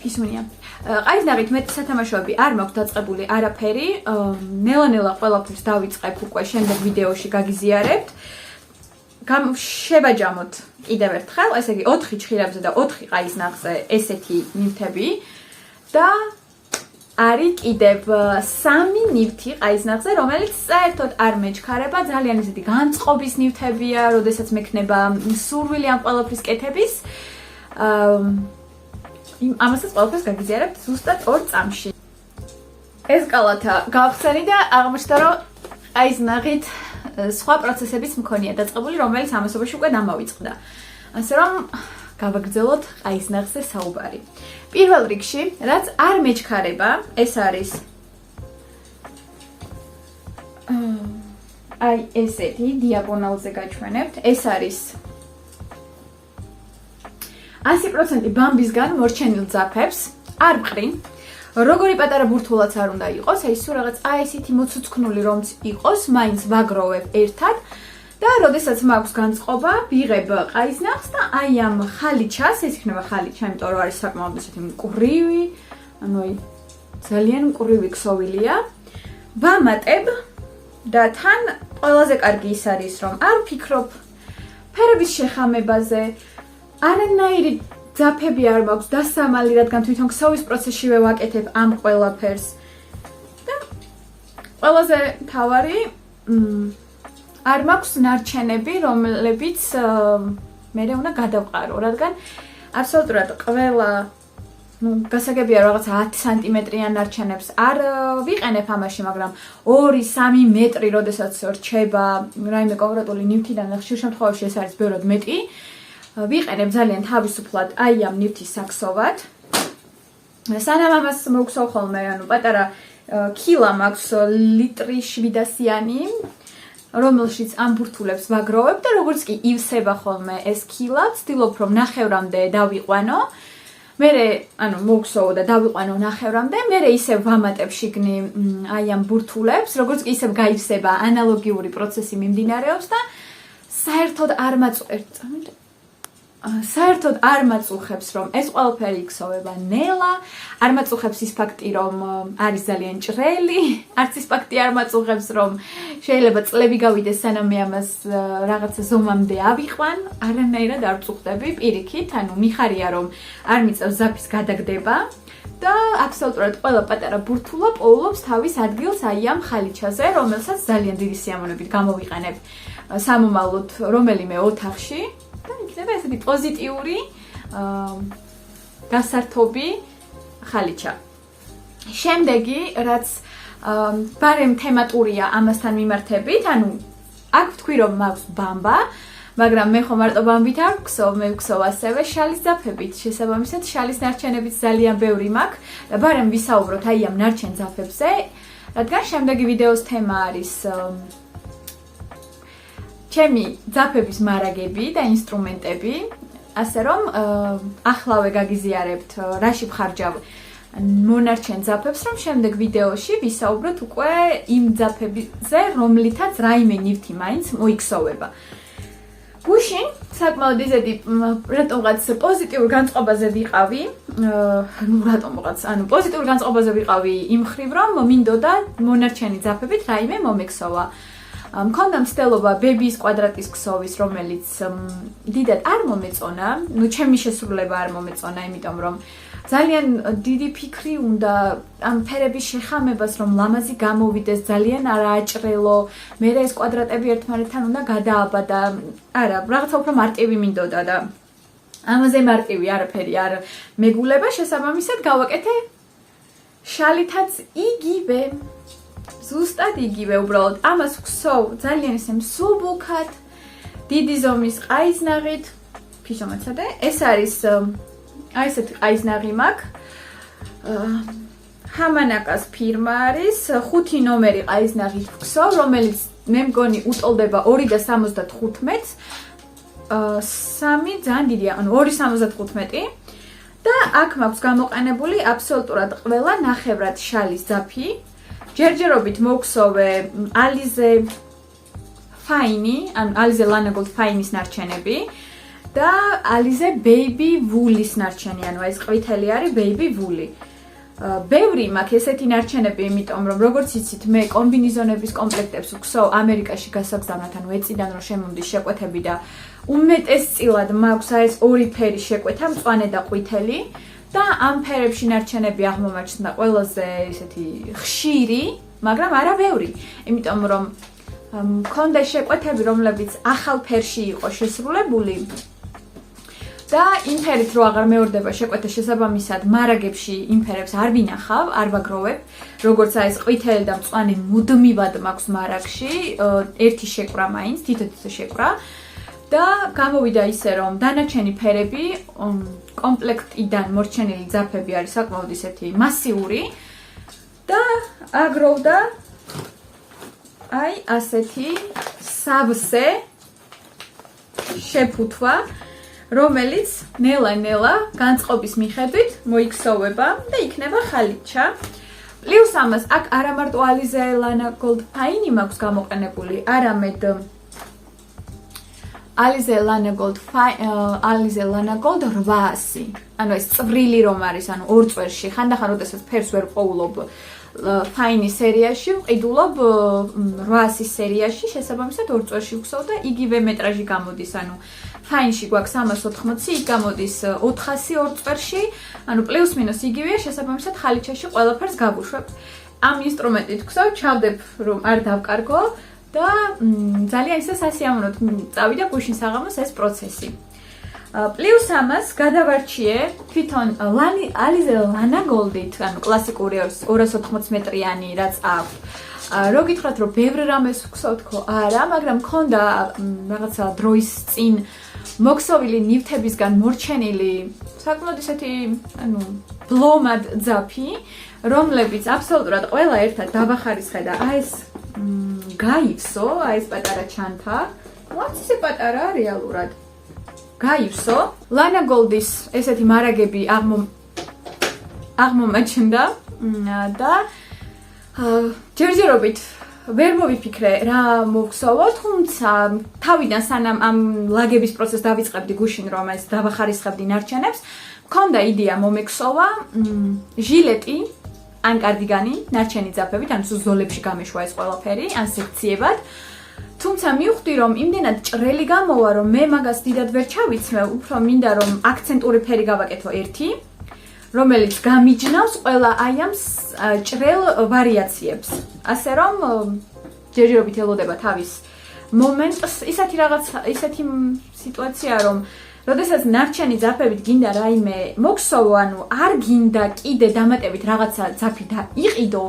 ისმენია ყაიზნაყით მეტი სათამაშოები არ მაქვს დაწყებული არაფერი ნელა-ნელა ყველაფერს დავიწყებ უკვე შემდეგ ვიდეოში გაგიზიარებთ შევაჯამოთ კიდევ ერთხელ ესე იგი 4 ჩხირებზე და 4 ყაიზნაყზე ესეთი ნივთები და არის კიდევ 3 ნივთი ყაიზნაყზე, რომელიც საერთოდ არ მეჩქარება, ძალიან ისეთი განწყობის ნივთებია, როდესაც მექნება სურვილი ამ ყველაფრის კეთების. ამასაც ყველაფერს გაგიზიარებთ ზუსტად 2 წამში. ეს კალათა გავხსენი და აღმოჩნდა, რომ ყაიზნაყით სხვა პროცესებიც მქონია დაწყებული, რომელიც ამასობაში უკვე დამავიწყდა. ასე რომ გავაგრძელოთ ყაიზნაყზე საუბარი. პირველ რიგში, რაც არ მეჩქარება, ეს არის აი ესეთი დიაგონალზე გაჩვენებთ. ეს არის 100% ბამბისგან მორჩენილ ძაფებს, არ მყრინ. როგორი პატარა ბურთულაც არ უნდა იყოს, ეს სულ რაღაც აი ესეთი მოცუცქნული რომც იყოს, მაინც ვაგროვებ ერთად. და როდესაც მაქვს განწყობა, ვიღებ ყაიზნაყს და აი ამ ხალიჩას, ეს იქნება ხალიჩა, იმიტომ რომ არის საკმაოდ ესეთი მკვრივი, ანუ აი ძალიან მკვრივი ქსოვილია. ვამატებ და თან ყველაზე კარგი ის არის, რომ არ ვფიქრობ ფერების შეხამებაზე, არანაირი ძაფები არ მაქვს დასამალი, რადგან თვითონ ქსოვის პროცესშივე ვაკეთებ ამ ყველაფერს. და ყველაზე მთავარი არ მაქვს ნარჩენები, რომლებიც მე უნდა გადავყარო, რადგან აბსოლუტურად ყველა გასაგებია რაღაცა 10 სანტიმეტრიან ნარჩენებს არ ვიყენებ ამაში, მაგრამ 2-3 მეტრი, როდესაც რჩება რაიმე კონკრეტული ნივთიდან, ხშირ შემთხვევაში ეს არის ბევრად მეტი. ვიყენებ ძალიან თავისუფლად აი ამ ნივთის საქსოვად. სანამ ამას მოვქსოვ ხოლმე, ანუ პატარა კილა მაქვს ლიტრი 700-იანი. რომელშიც ამ ბურთულებს ვაგროვებ და როგორც კი ივსება ხოლმე ეს კილა, ვცდილობ რომ ნახევრამდე დავიყვანო. მერე, ანუ მოვქსოვო და დავიყვანო ნახევრამდე, მერე ისევ ვამატებ შიგნი აი ამ ბურთულებს, როგორც კი ისევ გაივსება ანალოგიური პროცესი მიმდინარეობს და საერთოდ არ მაწუხებს რომ ეს ყველაფერი იქსოვება ნელა, არ მაწუხებს ის ფაქტი რომ არის ძალიან ჭრელი, არც ის ფაქტი არ მაწუხებს რომ შეიძლება წლები გავიდეს სანამ მე ამას რაღაცა ზომამდე ავიყვან, არანაირად არ წუხდები პირიქით, ანუ მიხარია რომ არ მიწევს ზაფის გადაგდება და აბსოლუტურად ყველა პატარა ბურთულა პოულობს თავის ადგილს აი ამ ხალიჩაზე, რომელსაც ძალიან დიდი სიამოვნებით გამოვიყენებ სამომავლოდ რომელიმე ოთახში. და იქნება ესეთი პოზიტიური გასართობი ხალიჩა. შემდეგი, რაც ბარემ თემატურია ამასთან მიმართებით, ანუ აქ ვთქვი რომ მაქვს ბამბა, მაგრამ მე ხომ მარტო ბამბით არ ვქსოვ, მე ვქსოვ ასევე შალის ძაფებით. შესაბამისად, შალის ნარჩენებიც ძალიან ბევრი მაქვს და ბარემ ვისაუბროთ აი ამ ნარჩენ ძაფებზე, რადგან შემდეგი ვიდეოს თემა არის ჩემი ძაფების მარაგები და ინსტრუმენტები, ასე რომ ახლავე გაგიზიარებთ რაში ვხარჯავ მონარჩენ ძაფებს, რომ შემდეგ ვიდეოში ვისაუბროთ უკვე იმ ძაფებზე, რომლითაც რაიმე ნივთი მაინც მოიქსოვება. გუშინ საკმაოდ ისეთი რატომღაც პოზიტიურ განწყობაზე ვიყავი, პოზიტიურ განწყობაზე ვიყავი იმ ხრივ, რომ მინდოდა მონარჩენი ძაფებით რაიმე მომექსოვა. მქონდა მცდელობა ბებიის კვადრატის ქსოვის, რომელიც დიდად არ მომეწონა, ჩემი შესრულება არ მომეწონა, იმიტომ რომ ძალიან დიდი ფიქრი უნდა ამ ფერების შეხამებას, რომ ლამაზი გამოვიდეს, ძალიან არააჭრელო, მე ეს კვადრატები ერთმანეთთან უნდა გადააბადა. არა, რაღაცა უფრო მარტივი მინდოდა და ამაზე მარტივი არაფერი არ მეგულება, შესაბამისად გავაკეთე შალითაც იგივე. ზუსტად იგივე, უბრალოდ ამას ვქსოვ ძალიან ისე მსუბუქად, დიდი ზომის ყაიზნაღით, ფიშომაცადე, ეს არის აი ესეთი ყაიზნაღი მაქვს. ჰამანაკას ფირმა არის, 5 ნომერი ყაიზნაღით ვქსოვ, რომელიც მე მგონი უტოლდება 2.75-ს, 3 ძალიან დიდია, ანუ 2.75 და აქ მაქვს გამოყენებული აბსოლუტურად ყველა ნახევრად შალის ძაფი. ჯერჯერობით მოვქსოვე ალიზე ფაინი, ანუ ალიზე ლანაგოლდ ფაინის ნარჩენები და ალიზე ბეიბი ვულის ნარჩენი, ანუ ეს ყვითელი არის ბეიბი ვული. ბევრი მაქვს ესეთი ნარჩენები, იმიტომ რომ როგორც იცით, მე კომბინიზონების კომპლექტებს ვქსოვ ამერიკაში გასაგზავნად, ანუ ეწიდან რომ შემომდის შეკვეთები და უმეტესწილად მაქვს აი ეს ორი ფერი შეკვეთა, მწვანე და ყვითელი. და ამ ფერებში ნარჩენები აღმომაჩნდა ყველაზე ისეთი ხშირი, მაგრამ არა ბევრი, იმიტომ რომ მქონდა შეკვეთები, რომლებიც ახალ ფერში იყო შესრულებული და იმ ფერით რო აღარ მეორდება შეკვეთა, შესაბამისად მარაგებში იმ ფერებს არ ვინახავ, არ ვაგროვებ, როგორც აი ეს ყვითელი და მწვანე მუდმივად მაქვს მარაგში, ერთი შეკვრა მაინც, თითო შეკვრა. და გამოვიდა ისე, რომ დანარჩენი ფერები კომპლექტიდან მორჩენილი ძაფები არის საკმაოდ ისეთი მასიური და აგროვდა აი ასეთი სავსე შეფუთვა, რომელიც ნელა-ნელა განწყობის მიხედვით მოიქსოვება და იქნება ხალიჩა. პლუს ამას აქ არა მარტო ალიზე ლანაგოლდ ფაინი მაქვს გამოყენებული, არამედ ალიზე ლანაგოლდ 800, ანუ ეს წვრილი რომ არის, ანუ ორ წვერში, ხანდახან როდესაც ფერს ვერ ყვაულობ ფაინის სერიაში, ვყიდულობ 800 სერიაში, შესაბამისად ორ წვერში ვქსოვ და იგივე მეტრაჟი გამოდის, ანუ ფაინში გვაქვს 380, იქ გამოდის 400 ორ წვერში, ანუ პლუს მინუს იგივეა, შესაბამისად ხალიჩაში ყველაფერს გავუშვებ. ამ ინსტრუმენტით ვქსოვ, ჩავდებ რომ არ დავკარგო და ძალიან ისე სასიამოვნოდ წავიდა გუშინ საღამოს ეს პროცესი. პლუს ამას გადავარჩიე თვითონ ალიზე ლანაგოლდით, ანუ კლასიკური 280 მეტრიანი რაც აქვს. რო გითხრათ რომ ბევრ რამეს ვქსოვ თქო, არა, მაგრამ მქონდა რაღაცა დროის წინ მოქსოვილი ნივთებისგან მორჩენილი საკმაოდ ისეთი, ანუ ბლომად ძაფი, რომლებიც აბსოლუტურად ყველა ერთად დავახარისხე და აი ეს გაივსო, აი ეს პატარა ჩანთა, რაც ისე პატარა რეალურად. გაივსო, ლანაგოლდის ესეთი მარაგები აღმომაჩნდა და ჯერჯერობით ვერ მოვიფიქრე რა მოვქსოვო, თუმცა თავიდან სანამ ამ ლაგების პროცესს დავიწყებდი გუშინ რომ ეს დავახარისხებდი ნარჩენებს, მქონდა იდეა მომექსოვა ჟილეტი ან კარდიგანი ნარჩენი ძაფებით, ანუ ზოლებში გამეშვა ეს ყველაფერი, ან სექციებად. თუმცა მივხვდი რომ იმდენად ჭრელი გამოვა, რომ მე მაგას დიდად ვერ ჩავიცმევ, უფრო მინდა რომ აქცენტური ფერი გავაკეთო ერთი, რომელიც გამიჯნავს ყველა აი ამ ჭრელ ვარიაციებს. ასე რომ ჯერჯერობით ელოდება თავის მომენტს, ისეთი სიტუაცია რომ როდესაც ნარჩენი ძაფებით გინდა რაიმე მოქსოვო, ანუ არ გინდა კიდე დამატებით რაღაცა ძაფი დაიყიდო,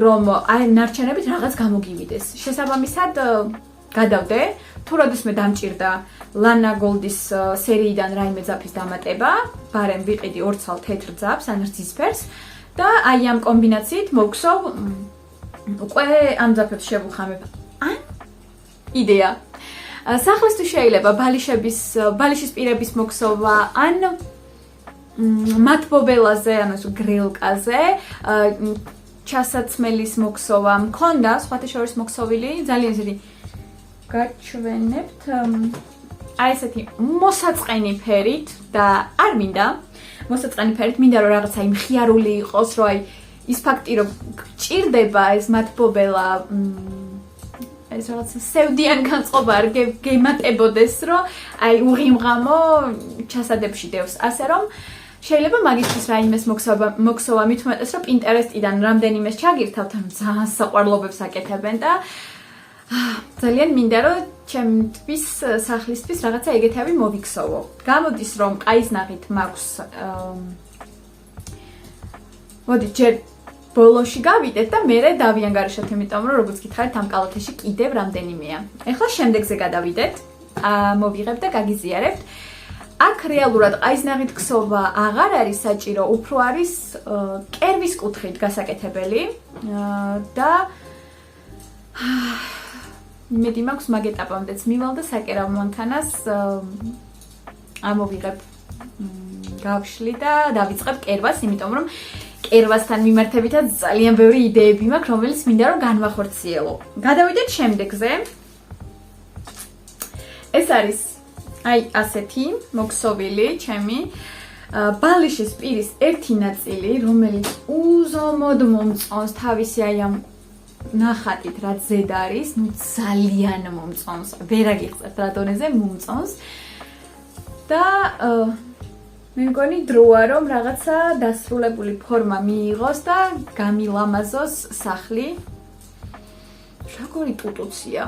რომ აი ნარჩენებით რაღაც გამოგივიდეს. შესაბამისად გადავდე, თუ როდესმე დამჭირდა ლანა გოლდის სერიიდან რაიმე ძაფის დამატება, ბარემ ვიყიდი 2 ცალ თეთრ ძაფს, ან რძისფერს და აი ამ კომბინაციით მოვქსოვ უკვე ამ ძაფებს შევუხამებ. ან იდეა. სახლისთვის შეიძლება ბალიშის პირების მოქსოვა, ან მათბობელაზე, ანუ გრილკაზე, ჩასაცმელის მოქსოვა. მქონდა სხვათა შორის მოქსოვილი, ძალიან ისეთი გაჩვენებთ. აი ესეთი მოსაწყენი ფერით და არ მინდა მოსაწყენი ფერით, მინდა რომ რაღაცა იმ ხიარული იყოს, რომ აი ის ფაქტი რომ გჭირდება ეს მათბობელა ეს რაღაცა სევდიან განწყობა არ გემატებოდეს, რომ აი უღიმღამო ჩასადებში დევს. ასე რომ შეიძლება მაგისთვის რაიმეს მოქსოვა მით უმეტეს, რომ Pinterest-იდან რამდენიმეს ჩაგირთავთ, ანუ ძალიან საყვარლობებს აკეთებენ და ძალიან მინდა რომ ჩემთვის სახლისთვის რაღაცა ეგეთები მოვიქსოვო. გამოდის რომ ყაიზნაღით მაქვს მოდი ჯერ ბოლოში გავიდეთ და მერე დავიანგარიშოთ, იმიტომ რომ როგორც გითხარით ამ კალათაში კიდევ რამდენიმეა. ეხლა შემდეგზე გადავიდეთ, მოვიღებ და გაგიზიარებთ. აქ რეალურად ყაიზნაღით ქსოვა აღარ არის საჭირო, უფრო არის კერვის კუთხით გასაკეთებელი და იმედი მაქვს მაგ ეტაპამდეც მივალ და საკერავ მანქანას ამოვიღებ გავშლი და დავიწყებ კერვას, იმიტომ რომ კერვასთან მიმართებითაც ძალიან ბევრი იდეები მაქვს, რომელიც მინდა რომ განვახორციელო. გადავიდეთ შემდეგზე. ეს არის აი ასეთი მოქსოვილი ჩემი ბალიშის პირის ერთი ნაწილი, რომელიც უზომოდ მომწონს თავისი აი ამ ნახატით, რაც ზედ არის, ну ძალიან მომწონს. ვერ აგიხსენებთ რა დონეზე მომწონს. და მე მგონი დროა რომ რაღაცა დასრულებული ფორმა მიიღოს და გამილამაზოს სახლი. როგორი ტუტუცია.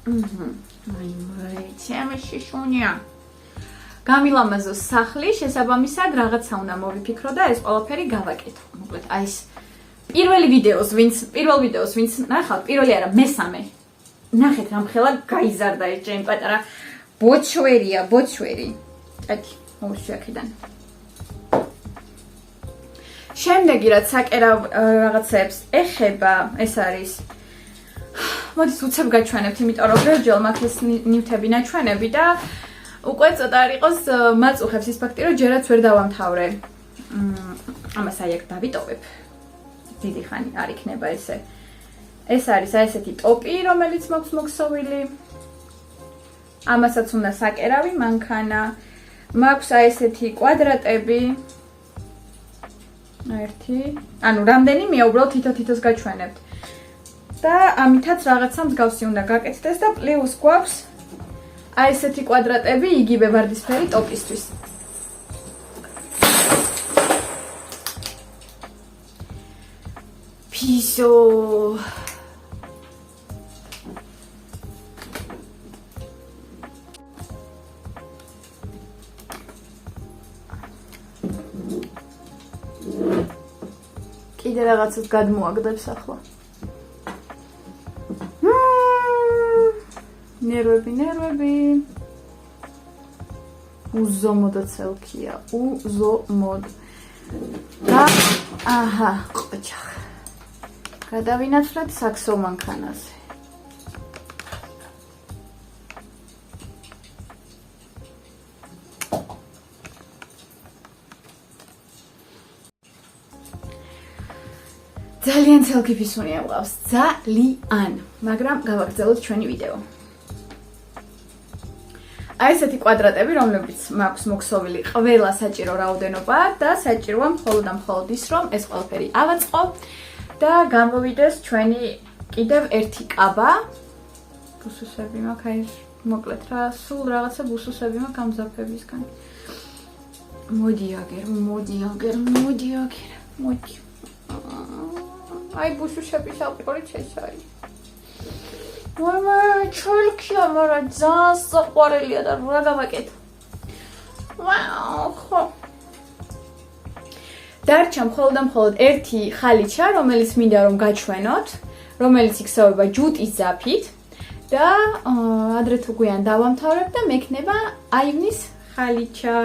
აი ჩემი შიშუნია. გამილამაზოს სახლი, შესაბამისად რაღაცა უნდა მოვიფიქრო და ეს ყველაფერი გავაკეთო. მოკლედ აი ეს პირველ ვიდეოს ვინც ნახავთ, პირველი არა, მესამე. ნახეთ რამ ხელა გაიზარდა ეს ჩემი პატარა ბოჩვერი. აკი, მოვშვი აქედან. შემდეგი რაც საკერავ რაღაცებს ეხება, ეს არის მოდით უცებ გაჩვენებთ, იმიტომ რომ გერჯელ მაქვს ეს ნივთები ნაჩვენები და უკვე ცოტა არ იყოს მაწუხებს ის ფაქტი, რომ ჯერაც ვერ დავამთავრე. ამას აი აქ დავიტოვებ. დიდი ხანი არ იქნება ესე. ეს არის აი ესეთი ტოპი, რომელიც მაქვს მოქსოვილი. ამასაც უნდა საკერავი მანქანა. მაქვს აი ესეთი კვადრატები. ერთი, ანუ რამდენიმეა უბრალოდ თითო-თითოს გაჩვენებთ. და ამითაც რაღაცა მსგავსი უნდა გაკეთდეს და პლუს გვაქვს აი ესეთი კვადრატები იგივე ვარდისფერი ტოპისთვის. პისო კიდე რაღაცას გადმოაგდებს ახლა. ნერვები. უზომოდ ცელქია, უზომოდ. და აჰა, ყოჩახ. გადავინაცვლეთ საქსო მანქანაზე. ძალიან ცელქი ფისუნი ამყავს, ძალიან, მაგრამ გავაგრძელოთ ჩვენი ვიდეო. აი ესეთი კვადრატები, რომლებიც მაქვს მოქსოვილი ყველა საჭირო რაოდენობა და საჭიროა მხოლოდ ის, რომ ეს ყველაფერი ავაწყო და გამოვიდეს ჩვენი კიდევ ერთი კაბა. ბუსუსები მაქვს, აი მოკლედ რა, სულ რაღაცა ბუსუსები მაქვს ამ ზაფხებისგან. მოდი აგერ. აი ბუსუსები საყურით შესარი. მამა ჩოლქია, მაგრამ ძალიან საყვარელია და რა გავაკეთო. ვაუ, ხო. დარჩა მხოლოდ ერთი ხალიჩა, რომელიც მინდა რომ გაჩვენოთ. რომელიც იქცევა ჯუტის ძაფით და ადრე თუ გვიან დავამთავრებ და მექნება აივნის ხალიჩა.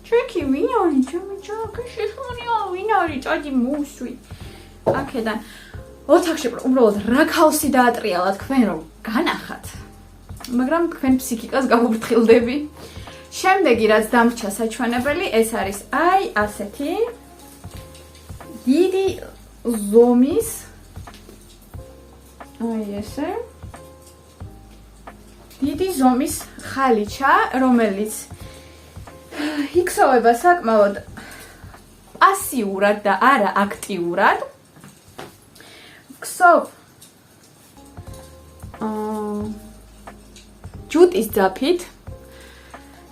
ჩეკი ვინ არის ჩემი ჯაკი შეშმონია ვინ არის ჭადი მუსვი. აქედან ოთახში უბრალოდ რა ქაოსი დაატრიალა თქვენ რომ განახათ. მაგრამ თქვენ ფსიქიკას გაუფრთხილდები. შემდეგი რაც დამრჩა საჩვენებელი ეს არის აი ასეთი დიდი ზომის აი ესე დიდი ზომის ხალიჩა რომელიც იქცევა საკმაოდ პასიურად და არა აქტიურად ქსოვ ჯუტის ძაფით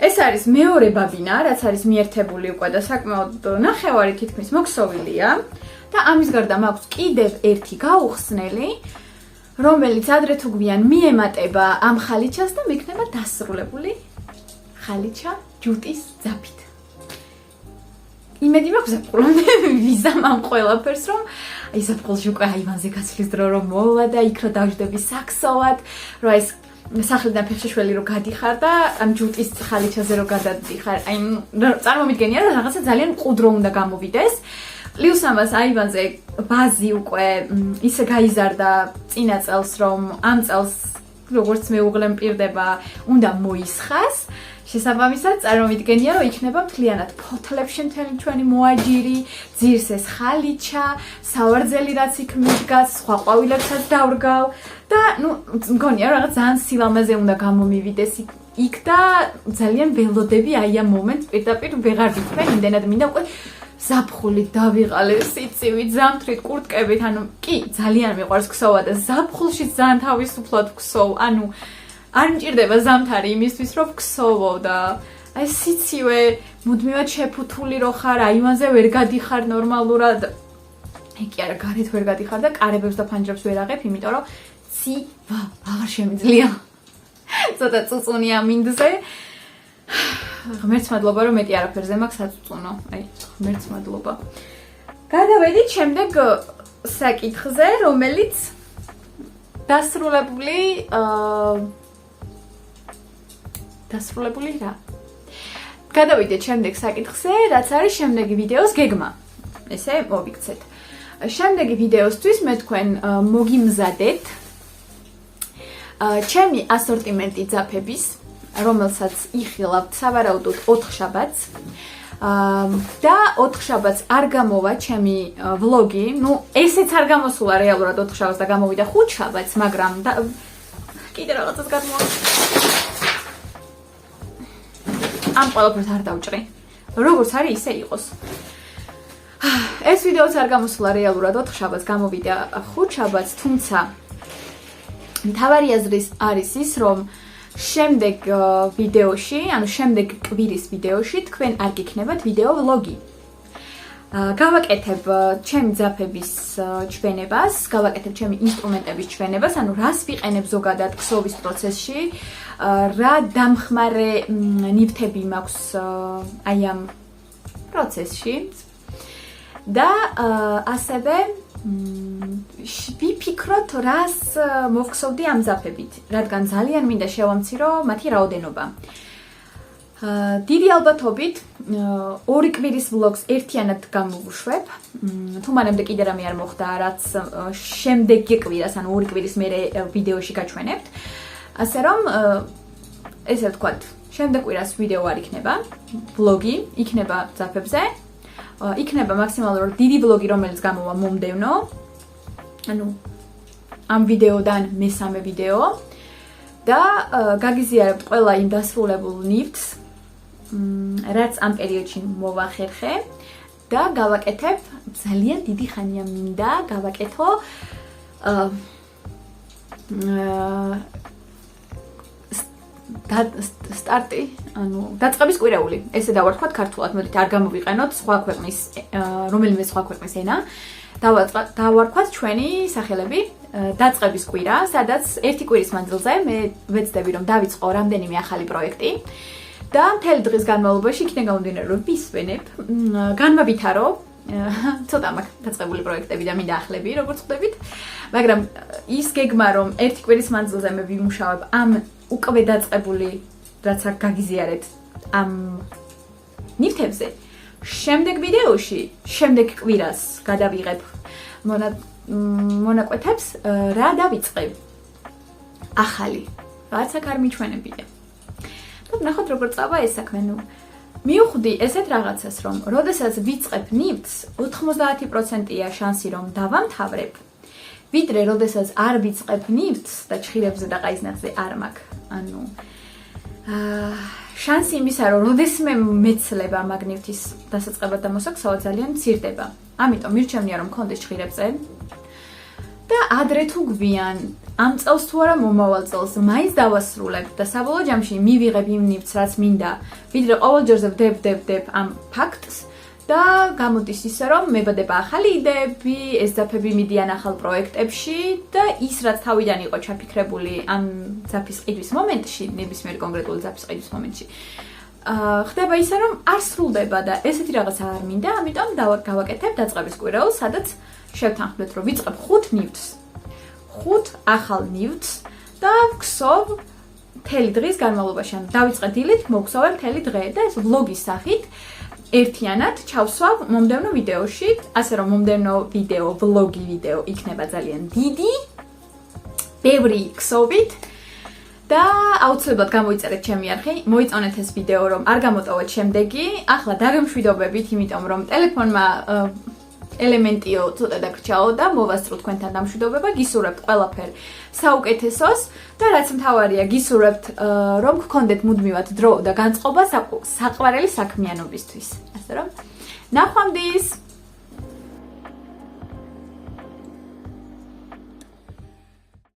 ეს არის მეორე ბაბინა, რაც არის მიერთებული უკვე და საკმაოდ ნახევარი თითქმის მოქსოვილია და ამის გარდა მაქვს კიდევ ერთი გაუხსნელი, რომელიც ადრე თუ გვიან მიემატება ამ ხალიჩას და მექნება დასრულებული ხალიჩა ჯუტის ძაფით. იმედი მაქვს ზაფხულამდე ვიზამ ამ ყველაფერს, რომ აი ზაფხულში უკვე აივანზე გაცვლის დრო რომ მოვა და იქ რა დავждები საქსოვად, რომ ეს სახლიდან ფეხშეშველი რო გადიხარ და ამ ჯუტის ხალიჩაზე რო გადადიხარ, აი წარმომიდგენია რომ რაღაცა ძალიან მყუდრო უნდა გამოვიდეს. პლუს ამას აივანზე ბაზი უკვე ისე გაიზარდა წინა წელს, რომ ამ წელს როგორც მეუღლე მპირდება, უნდა მოისხას. შესაბამისად, წარმომიდგენია რომ იქნება მთლიანად ფოთლებში მთელი ჩვენი მოაჯირი, ძირს ეს ხალიჩა, სავარძელი რაც იქ მიდგას, სხვა ყვავილებსაც დავრგავ. და მგონია რაღაც ძალიან სილამაზე უნდა გამომივიდეს იქ და ძალიან ველოდები აი ამ მომენტს პირდაპირ ვეღარ ვიქნე იმდენად მინდა უკვე ზაფხული დავიღალე სიცივით ზამთრით კურტკებით ანუ კი ძალიან მიყვარს ქსოვა და ზაფხულში ძალიან თავისუფლად ვქსოვ ანუ არ მჭირდება ზამთარი იმისთვის რომ ვქსოვო და აი სიცივე მუდმივად შეფუთული რო ხარ აივანზე ვერ გადიხარ ნორმალურად კი არა გარეთ ვერ გადიხარ და კარებებს და ფანჯრებს ვერ აღებ იმიტომ რომ ვა აღარ შემიძლია ცოტა წუწუნია მინდზე ღმერთს მადლობა რომ მეტი არაფერზე მაქვს საწუწუნო აი ღმერთს მადლობა გადავედით შემდეგ საკითხზე რომელიც დასრულებული რა გადავიდეთ შემდეგ საკითხზე რაც არის შემდეგი ვიდეოს გეგმა ესე მოვიქცეთ შემდეგი ვიდეოსთვის მე თქვენ მოგიმზადეთ ჩემი ასორტიმენტი ძაფების, რომელსაც იხილავთ სავარაუდოდ 4 შაბათს. და 4 შაბათს არ გამოვა ჩემი ვლოგი. ნუ ესეც არ გამოსულა რეალურად 4 შაბათს და გამოვიდა 5 შაბათს, მაგრამ კიდე რაღაცას გამოვა. ამ ყველაფერს არ დავჭრი. როგორც არის, ისე იყოს. ეს ვიდეოც არ გამოსულა რეალურად 4 შაბათს, გამოვიდა 5 შაბათს, თუმცა მთავარი აზრი არის ის, რომ შემდეგ ვიდეოში, ანუ შემდეგ კვირის ვიდეოში თქვენ არ გიქნებათ ვიდეო ვლოგი. გავაკეთებ ჩემი ძაფების ჩვენებას, გავაკეთებ ჩემი ინსტრუმენტების ჩვენებას, ანუ რას ვიყენებ ზოგადად ქსოვის პროცესში, რა დამხმარე ნივთები მაქვს აი ამ პროცესში. და ასევე ვიფიქროთ რას მოვხსოვდი ამ ძაფებით, რადგან ძალიან მინდა შევამცირო მათი რაოდენობა. დიდი ალბათობით 2 კვირის ვლოგს ერთიანად გამოვუშვებ. თუ მანამდე კიდე რამე არ მოხდა, რაც შემდეგი კვირას, ანუ 2 კვირის მერე ვიდეოში გაჩვენებთ. ასე რომ ესე ვთქვათ, შემდეგ კვირას ვიდეო არ იქნება, ვლოგი იქნება ძაფებზე. იქნება მაქსიმალურად დიდი ვლოგი, რომელიც გამოვა მომდევნო. ანუ ამ ვიდეოდან მესამე ვიდეო და გაგიზიარებთ ყველა იმ დასრულებულ ნივთს, რაც ამ პერიოდში მოვახერხე და გავაკეთებ ძალიან დიდი ხანია მინდა გავაკეთო სტარტი, ანუ დაწყების კვირეული. ესე დავარქვათ ქართულად, მოდით არ გამოვიყენოთ სხვა ქვეყნის რომელიმე სხვა ქვეყნის ენა. დავარქვათ ჩვენი სახელები დაწყების კვირა, სადაც ერთი კვირის მანძილზე მე ვეცდები რომ დავიწყო რამდენიმე ახალი პროექტი და მთელი დღის განმავლობაში იქიდან გამომდინარე რომ ვისვენებ, განვავითარო ცოტა მაქვს დაწყებული პროექტები და მინდა ახლები, როგორც ხვდებით. მაგრამ ის გეგმა, რომ ერთი კვირის მანძილზე მე ვიმუშავებ ამ უკვე დაწყებული, რაც აქ გაგიზიარეთ, ამ ნივთებზე, შემდეგ ვიდეოში, შემდეგ კვირას გადავიღებ მონაკვეთებს, რა დავიწყებ. ახალი, რაც აქ არ მიჩვენებია. და ნახოთ როგორ წავა ეს საქმე, მივხვდი ესეთ რაღაცას, რომ როდესაც ვიწყებ ნივთს, 90%-ია შანსი, რომ დავამთავრებ, ვიდრე როდესაც არ ვიწყებ ნივთს და ჩხირებზე და ყაიზნახზე არ მაქვს. ანუ შანსი იმისა, რომ როდესმე მეცლება მაგ ნივთის დასაწყებად და მოსაქსავად ძალიან მცირდება. ამიტომ მირჩევნია რომ მქონდეს ჩხირებზე და ადრე თუ გვიან ამ წელს თუ არა მომავალ წელს მაინც დავასრულებ და საბოლოო ჯამში მივიღებ იმ ნივთს რაც მინდა, ვიდრე ყოველ ჯერზე ვდებ ამ ფაქტს და გამოდის ისე რომ მებადება ახალი იდეები, ეს ძაფები მიდიან ახალ პროექტებში და ის რაც თავიდან იყო ჩაფიქრებული ამ ძაფის ყიდვის მომენტში, ნებისმიერ კონკრეტული ძაფის ყიდვის მომენტში, ხდება ისე რომ არ სრულდება და ესეთი რაღაცა არ მინდა, ამიტომ გავაკეთებ დაწყების კვირაულს, სადაც შევთანხმდეთ რომ ვიწყებ 5 ნივთს. 5 ახალ ნივთს და ვქსოვ მთელი დღის განმავლობაში. ანუ დავიწყე დილით, მოვქსოვებ მთელი დღე და ეს ვლოგის სახით ერთიანად ჩავსვავ მომდევნო ვიდეოში, ასე რომ მომდევნო ვლოგი ვიდეო იქნება ძალიან დიდი, ბევრი ქსოვით და აუცილებლად გამოიწერეთ ჩემი არხი, მოიწონეთ ეს ვიდეო რომ არ გამოტოვოთ შემდეგი. ახლა დაგემშვიდობებით, იმიტომ რომ ტელეფონმა ელემენტიო ცოტა დაგრჩაო და მოვასწრო თქვენთან დამშვიდობება, გისურვებთ ყველაფერ საუკეთესოს და რაც მთავარია, გისურვებთ რომ გქონდეთ მუდმივად დრო და განწყობა საყვარელი საქმიანობისთვის. ასე რომ, ნახვამდის!